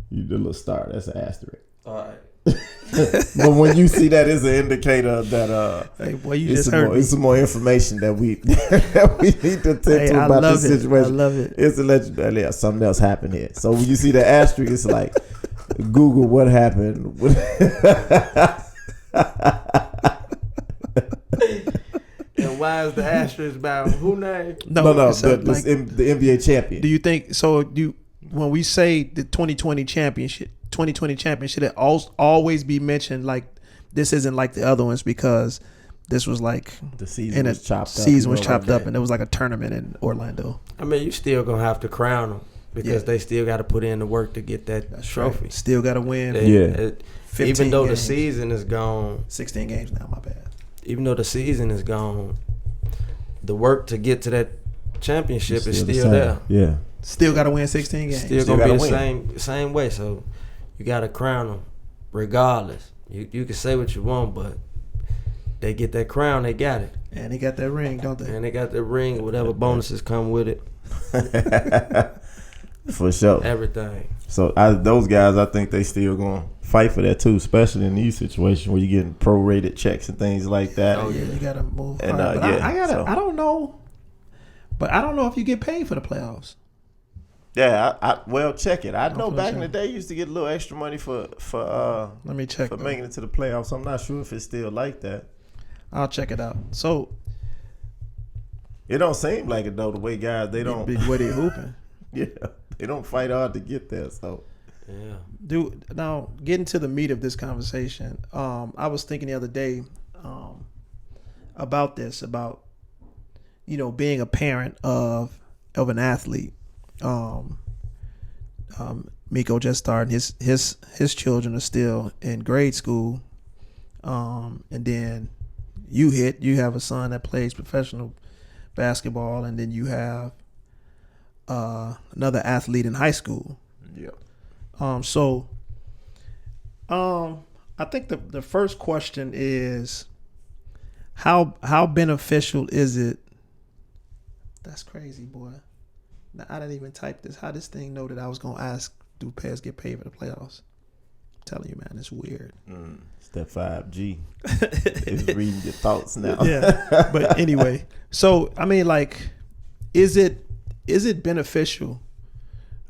The little star. That's an asterisk. All right. But when you see that, it's an indicator that hey, boy, you just heard me. It's some more information that we need to attend to about this situation. I love it. It's to let you know something else happened here. So when you see the asterisk, it's like Google what happened. And why is the asterisk about who name? No. The NBA champion. Do you think so? When we say the 2020 championship, it always be mentioned like this isn't like the other ones because this was like the season was chopped up. Season was chopped up, and it was like a tournament in Orlando. You still gonna have to crown them because they still got to put in the work to get that trophy. Right. Still got to win. Even though games. The season is gone, 16 games now. My bad. Even though the season is gone, the work to get to that championship is still there. Yeah. Still got to win 16 games. Still gonna be the same way. So you got to crown them regardless. You can say what you want, but they get that crown, they got it. And they got that ring, don't they? And they got that ring, whatever bonuses come with it. For sure. Everything. So those guys, I think they still going to fight for that too, especially in these situations where you're getting prorated checks and things like that. Oh, yeah, you got to move and, hard. I don't know. But I don't know if you get paid for the playoffs. Yeah, well, check it. I know back in the day you used to get a little extra money for let me check for making it to the playoffs. I'm not sure if it's still like that. I'll check it out. So it don't seem like it though. The way guys they don't the way they hooping. Yeah, they don't fight hard to get there. So yeah, dude. Now getting to the meat of this conversation, I was thinking the other day about this, about being a parent of an athlete. Miko just started. His children are still in grade school, and then you have a son that plays professional basketball, and then you have another athlete in high school. Yep. I think the first question is how beneficial is it? That's crazy, boy. Now, I didn't even type this. How this thing know that I was going to ask, do players get paid for the playoffs? I'm telling you, man, it's weird. It's that 5G. It's reading your thoughts now. Yeah. But anyway, so, is it beneficial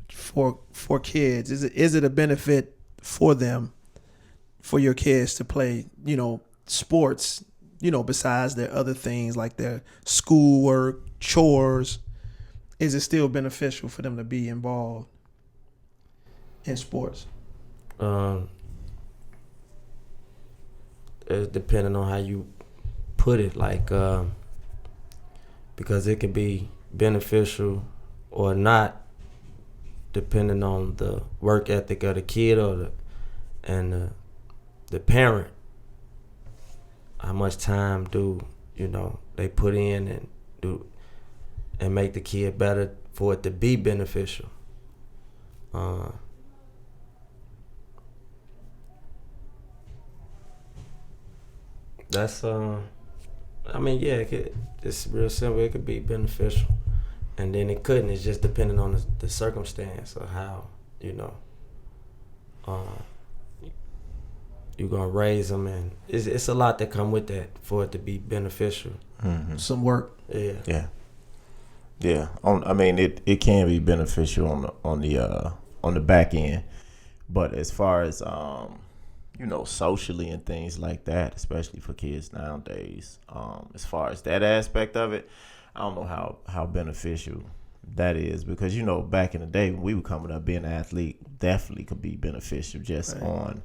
for kids? Is it a benefit for them, for your kids to play, sports, besides their other things like their schoolwork, chores? Is it still beneficial for them to be involved in sports? It's depending on how you put it, because it can be beneficial or not, depending on the work ethic of the kid and the parent. How much time do they put in and make the kid better for it to be beneficial. That's I mean, yeah, it's real simple. It could be beneficial, and then it couldn't. It's just depending on the circumstance of how uh, you're gonna raise them, and it's a lot that come with that for it to be beneficial. Mm-hmm. Some work. Yeah. Yeah. I mean, it can be beneficial on the back end, but as far as socially and things like that, especially for kids nowadays, as far as that aspect of it, I don't know how beneficial that is, because back in the day when we were coming up, being an athlete definitely could be beneficial just right. On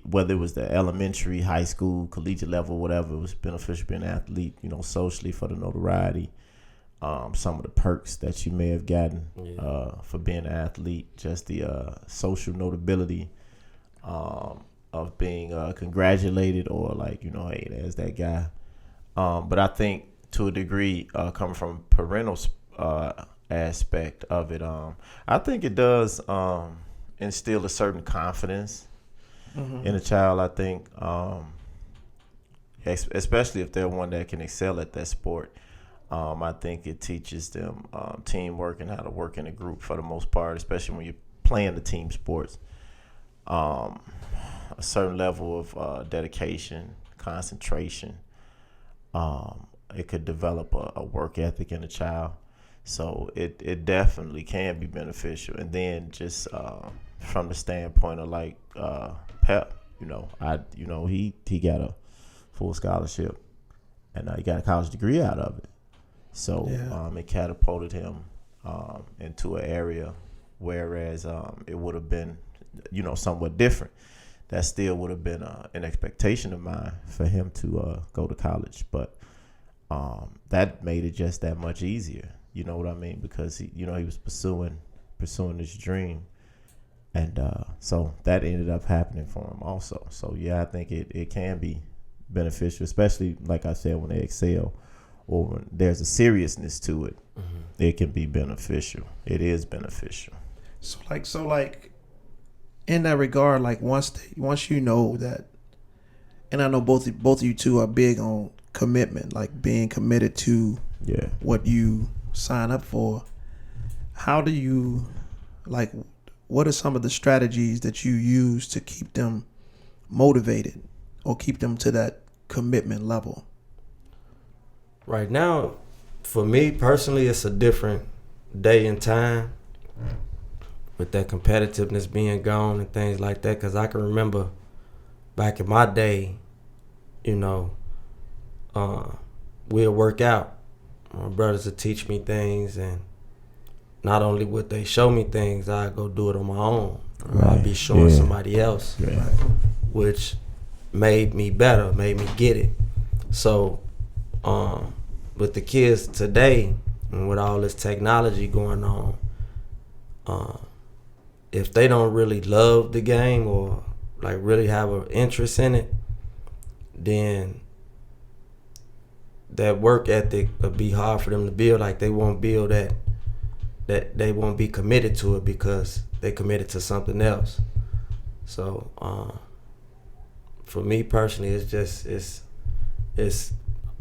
whether it was the elementary, high school, collegiate level, whatever. It was beneficial being an athlete, socially, for the notoriety, some of the perks that you may have gotten for being an athlete, just the social notability of being congratulated, or like, hey, there's that guy. But I think to a degree, coming from parental aspect of it, I think it does instill a certain confidence in a child. I think, especially if they're one that can excel at that sport. I think it teaches them teamwork and how to work in a group for the most part, especially when you're playing the team sports. A certain level of dedication, concentration. It could develop a work ethic in a child. So it definitely can be beneficial. And then just from the standpoint of like Pep, he got a full scholarship, and he got a college degree out of it. So it catapulted him into an area, whereas it would have been, somewhat different. That still would have been an expectation of mine for him to go to college, but that made it just that much easier. You know what I mean? Because he was pursuing his dream, and so that ended up happening for him also. So I think it can be beneficial, especially like I said, when they excel or when there's a seriousness to it. It can be beneficial. It is beneficial. So like. In that regard, like once you know that, and I know both of you two are big on commitment, like being committed to what you sign up for. How do you, like, what are some of the strategies that you use to keep them motivated or keep them to that commitment level? Right now, for me personally, it's a different day and time, with that competitiveness being gone and things like that. Because I can remember back in my day, we'll work out. My brothers would teach me things, and not only would they show me things, I'd go do it on my own. Right. I'd be showing somebody else, which made me better, made me get it. So with the kids today, and with all this technology going on, if they don't really love the game or like really have an interest in it, then that work ethic will be hard for them to build. Like they won't build that they won't be committed to it because they committed to something else. So for me personally, it's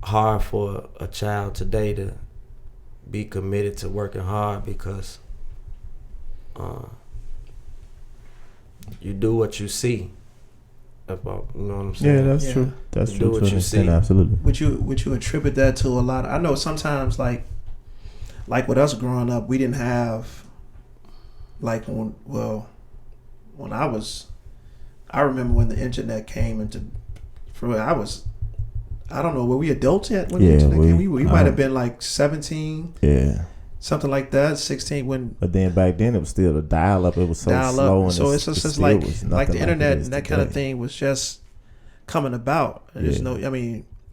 hard for a child today to be committed to working hard, because you do what you see. You know what I'm saying? Yeah, that's true. That's you true. Do what you see. Absolutely. Would you attribute that to a lot? I know sometimes like with us growing up, we didn't have like when I remember when the internet came into. I don't know, were we adults yet when the internet came? We might have been like 17. Yeah. Something like that, 16 when. But then back then it was still the dial up. It was so slow, and so it's just like the internet and that kind of thing was just coming about. There's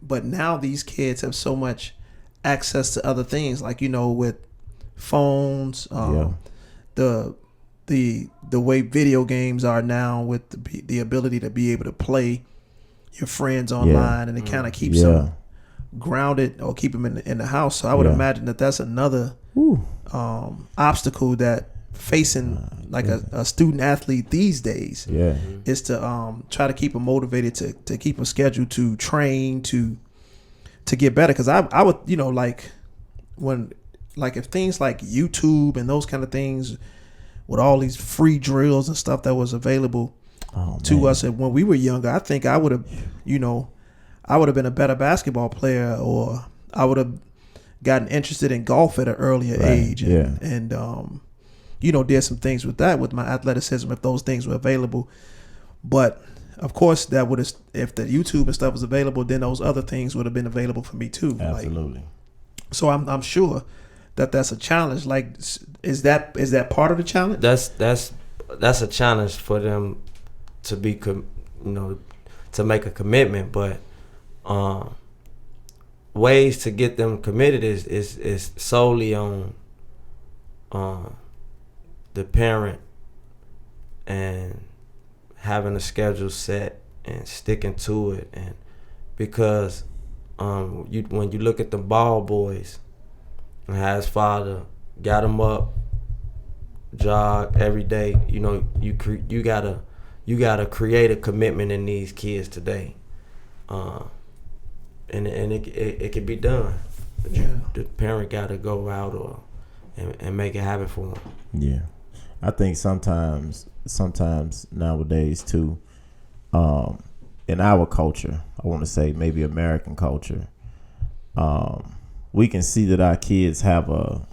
but now these kids have so much access to other things, like with phones, the way video games are now, with the ability to be able to play your friends online, and it kind of keeps them grounded or keep them in the house. So I would imagine that that's another obstacle that facing like a student athlete these days. Yeah. Is to try to keep them motivated, to keep them scheduled, to train, to get better. Because I would, like when, like if things like YouTube and those kind of things with all these free drills and stuff that was available to us when we were younger, I think I would have, I would have been a better basketball player, or I would have gotten interested in golf at an earlier age, and did some things with that, with my athleticism, if those things were available. But of course, that would have, if the YouTube and stuff was available, then those other things would have been available for me too. Absolutely. So I'm sure that's a challenge. Like, is that part of the challenge? That's a challenge for them to be, to make a commitment. But ways to get them committed is solely on the parent and having a schedule set and sticking to it. And because when you look at the ball boys, and how his father got him up, jog every day, you gotta create a commitment in these kids today, and it can be done. The parent gotta go out and make it happen for them. Yeah, I think sometimes nowadays too, in our culture, I want to say maybe American culture, we can see that our kids have a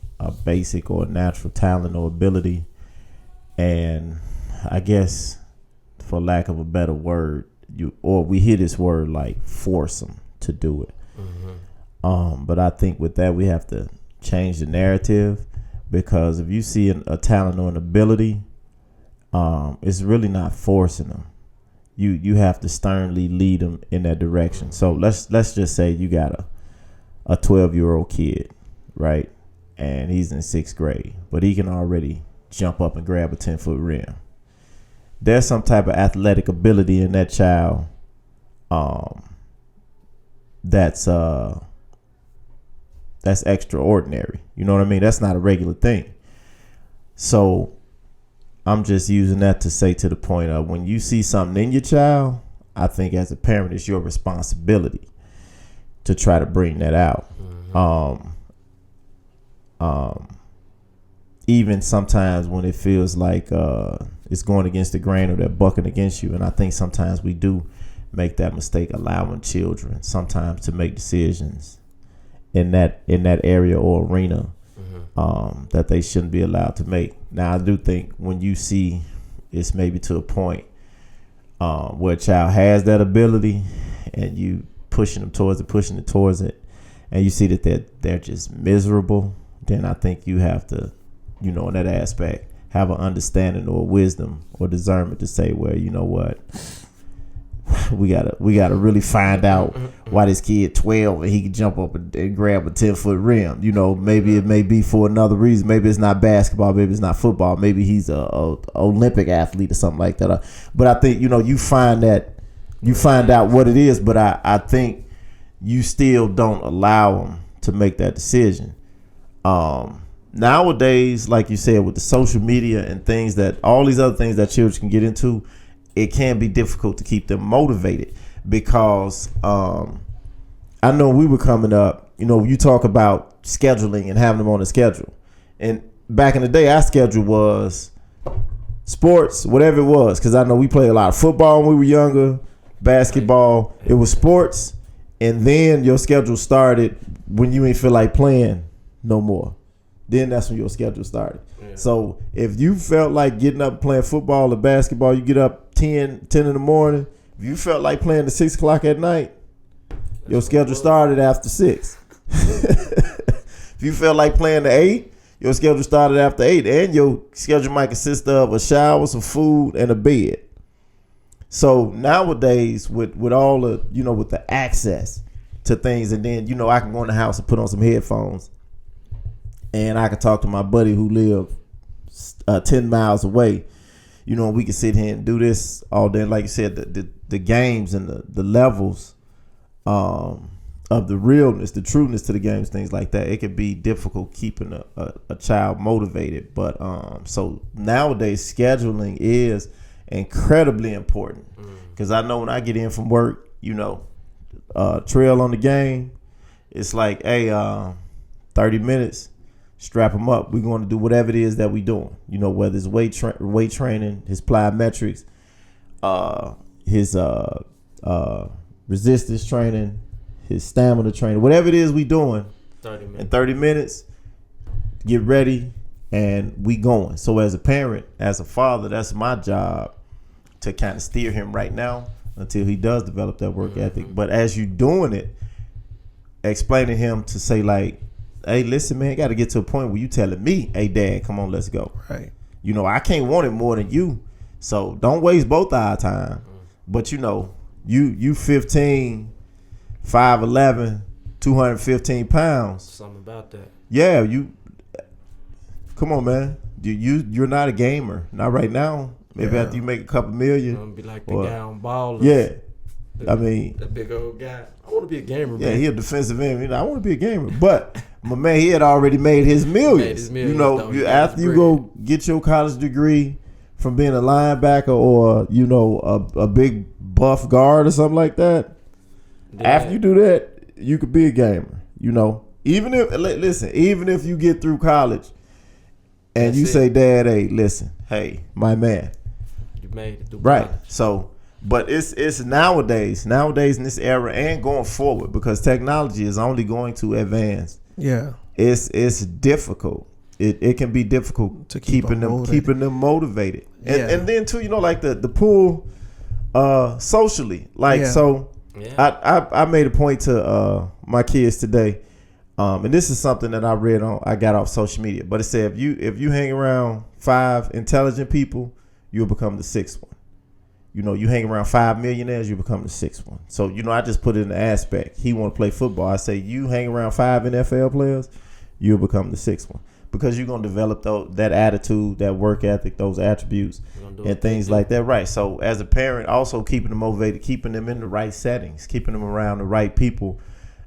basic or natural talent or ability, and I guess, for lack of a better word, we hear this word like force them to do it. Mm-hmm. But I think with that we have to change the narrative, because if you see a talent or an ability, it's really not forcing them. You have to sternly lead them in that direction. So let's just say you got a 12-year-old kid, right? And he's in 6th grade, but he can already jump up and grab a 10-foot rim. There's some type of athletic ability in that child that's extraordinary. You know what I mean? That's not a regular thing. So I'm just using that to say, to the point of, when you see something in your child, I think as a parent, it's your responsibility to try to bring that out. Mm-hmm. Even sometimes when it feels like it's going against the grain, or they're bucking against you. And I think sometimes we do make that mistake, allowing children sometimes to make decisions in that area or arena, mm-hmm. That they shouldn't be allowed to make. Now, I do think when you see it's maybe to a point where a child has that ability, and you pushing it towards it, and you see that they're just miserable, then I think you have to, in that aspect, have an understanding or wisdom or discernment to say, well, you know what, we gotta really find out why this kid 12 and he can jump up and grab a 10-foot rim. Maybe it may be for another reason. Maybe it's not basketball. Maybe it's not football. Maybe he's a Olympic athlete or something like that. But I think you find out what it is. But I think you still don't allow them to make that decision. Nowadays, like you said, with the social media and things, that all these other things that children can get into, it can be difficult to keep them motivated, because I know we were coming up, you talk about scheduling and having them on a schedule. And back in the day, our schedule was sports, whatever it was, because I know we played a lot of football when we were younger, basketball. It was sports, and then your schedule started when you ain't feel like playing no more. Then that's when your schedule started. Yeah. So if you felt like getting up and playing football or basketball, you get up 10 in the morning. If you felt like playing at 6 o'clock at night, your schedule started after 6. If you felt like playing at 8, your schedule started after 8. And your schedule might consist of a shower, some food, and a bed. So nowadays, with all the, with the access to things, and then, I can go in the house and put on some headphones, and I can talk to my buddy who lived 10 miles away. We can sit here and do this all day. Like you said, the games and the levels the realness, the trueness to the games, things like that, it could be difficult keeping a child motivated. But so nowadays scheduling is incredibly important, because I know when I get in from work, trail on the game, it's like, hey, 30 minutes, strap them up. We're going to do whatever it is that we doing. Whether it's weight training, his plyometrics, his resistance training, his stamina training, whatever it is we doing. 30 minutes. In 30 minutes, get ready, and we going. So as a parent, as a father, that's my job to kind of steer him right now until he does develop that work ethic. But as you doing it, explaining him to say, like, hey, listen, man, got to get to a point where you telling me, hey, Dad, come on, let's go. Right. I can't want it more than you, so don't waste both our time. But you 15, 5'11", 215 pounds. Something about that. Yeah, come on, man. You're not a gamer. Not right now. Maybe after you make a couple million. You're gonna be like the guy on Ballers. Yeah. The big old guy. I want to be a gamer, man. Yeah, he a defensive end. I want to be a gamer. But my man, he had already made his millions. After you go get your college degree from being a linebacker or, a big buff guard or something like that, after you do that, you could be a gamer. Even if you get through college and you say, Dad, hey, listen, hey, my man, you made it through right. college. So, but it's nowadays in this era and going forward, because technology is only going to advance. Yeah, it's difficult. It can be difficult to keeping them motivated. And then too, like the pool socially, like so. Yeah. I made a point to my kids today, and this is something that I got off social media, but it said if you hang around 5 intelligent people, you'll become the 6th one. You hang around 5 millionaires, you become the 6th one. So I just put it in the aspect. He want to play football. I say you hang around 5 NFL players, you'll become the 6th one, because you're gonna develop that attitude, that work ethic, those attributes, and things like that. Right. So as a parent, also keeping them motivated, keeping them in the right settings, keeping them around the right people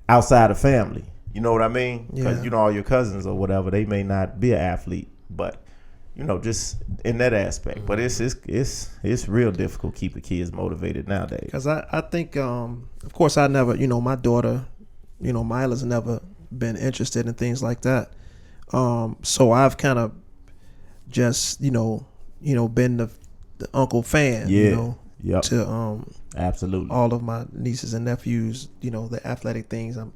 outside of family. You know what I mean? Because all your cousins or whatever, they may not be an athlete, but just in that aspect. But it's real difficult keeping kids motivated nowadays. Because I think, of course, I never, my daughter, Mila's never been interested in things like that. So I've kind of just, been the uncle fan, to absolutely all of my nieces and nephews, the athletic things. I'm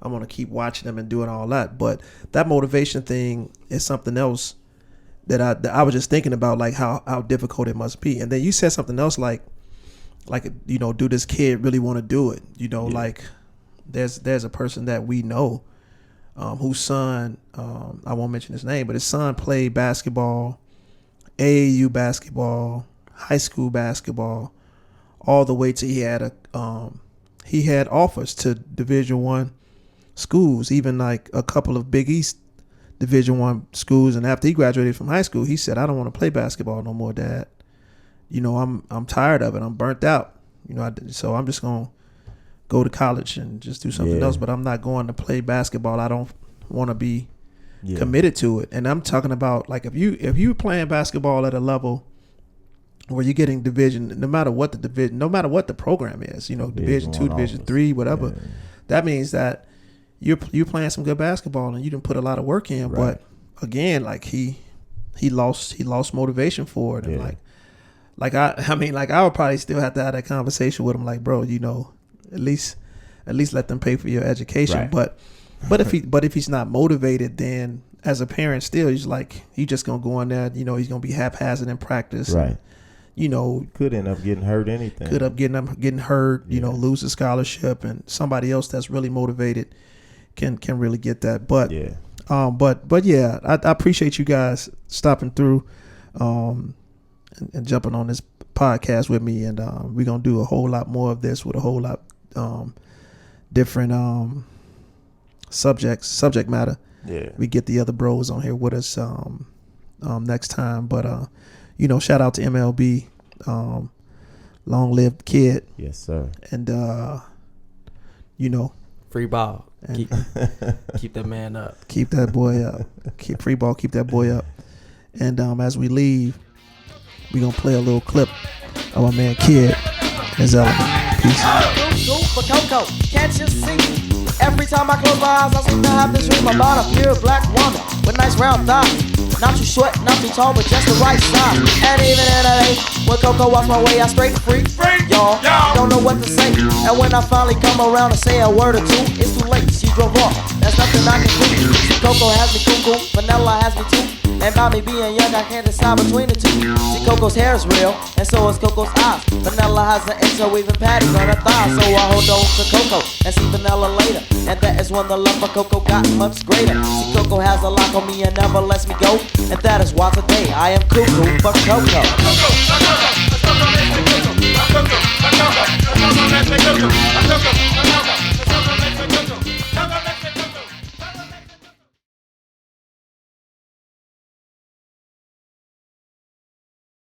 gonna keep watching them and doing all that. But that motivation thing is something else that I was just thinking about, like how difficult it must be. And then you said something else like do this kid really want to do it? Like there's a person that we know whose son, I won't mention his name, but his son played basketball, AAU basketball, high school basketball, all the way till he had offers to Division I schools, even like a couple of Big East Division I schools. And after he graduated from high school, he said, "I don't want to play basketball no more, Dad. I'm tired of it. I'm burnt out. So I'm just gonna go to college and just do something else. But I'm not going to play basketball. I don't want to be committed to it." And I'm talking about, like, if you're playing basketball at a level where you're getting division, no matter what the program is, Division II, Division III, whatever, that means that you're playing some good basketball and you didn't put a lot of work in. Right. But again, like he lost motivation for it, and I would probably still have to have that conversation with him, like, bro, at least let them pay for your education. Right. But if he's not motivated, then as a parent, still he's just gonna go in there. He's gonna be haphazard in practice. Right. And, could end up getting hurt. Anything could up getting hurt. Lose a scholarship, and somebody else that's really motivated can really get that. But I appreciate you guys stopping through, and jumping on this podcast with me, and we're gonna do a whole lot more of this with a whole lot different subject matter. We get the other bros on here with us next time. But shout out to MLB, long live the kid. Yes, sir. And Free ball. Keep that man up. Keep that boy up. Keep free ball. Keep that boy up. And as we leave, we gonna play a little clip of my man Kid as Element. Peace. Go for Coco, can't you see? Every time I close my eyes, I seem to have this dream about a pure black woman with nice round thighs. Not too short, not too tall, but just the right size. And even in LA, when Coco walks my way, I straight free. Y'all don't know what to say. And when I finally come around and say a word or two, it's too late. She drove off. That's nothing I can do. See, Coco has me cuckoo, Vanilla has me too. And by me being young, I can't decide between the two. See, Coco's hair is real, and so is Coco's eyes. Vanilla has an interweaving patties on her thighs, so I hold on to Coco and see Vanilla later. And that is when the love for Coco got much greater. See, Coco has a lock on me and never lets me go, and that is why today I am cuckoo for Coco. Coco.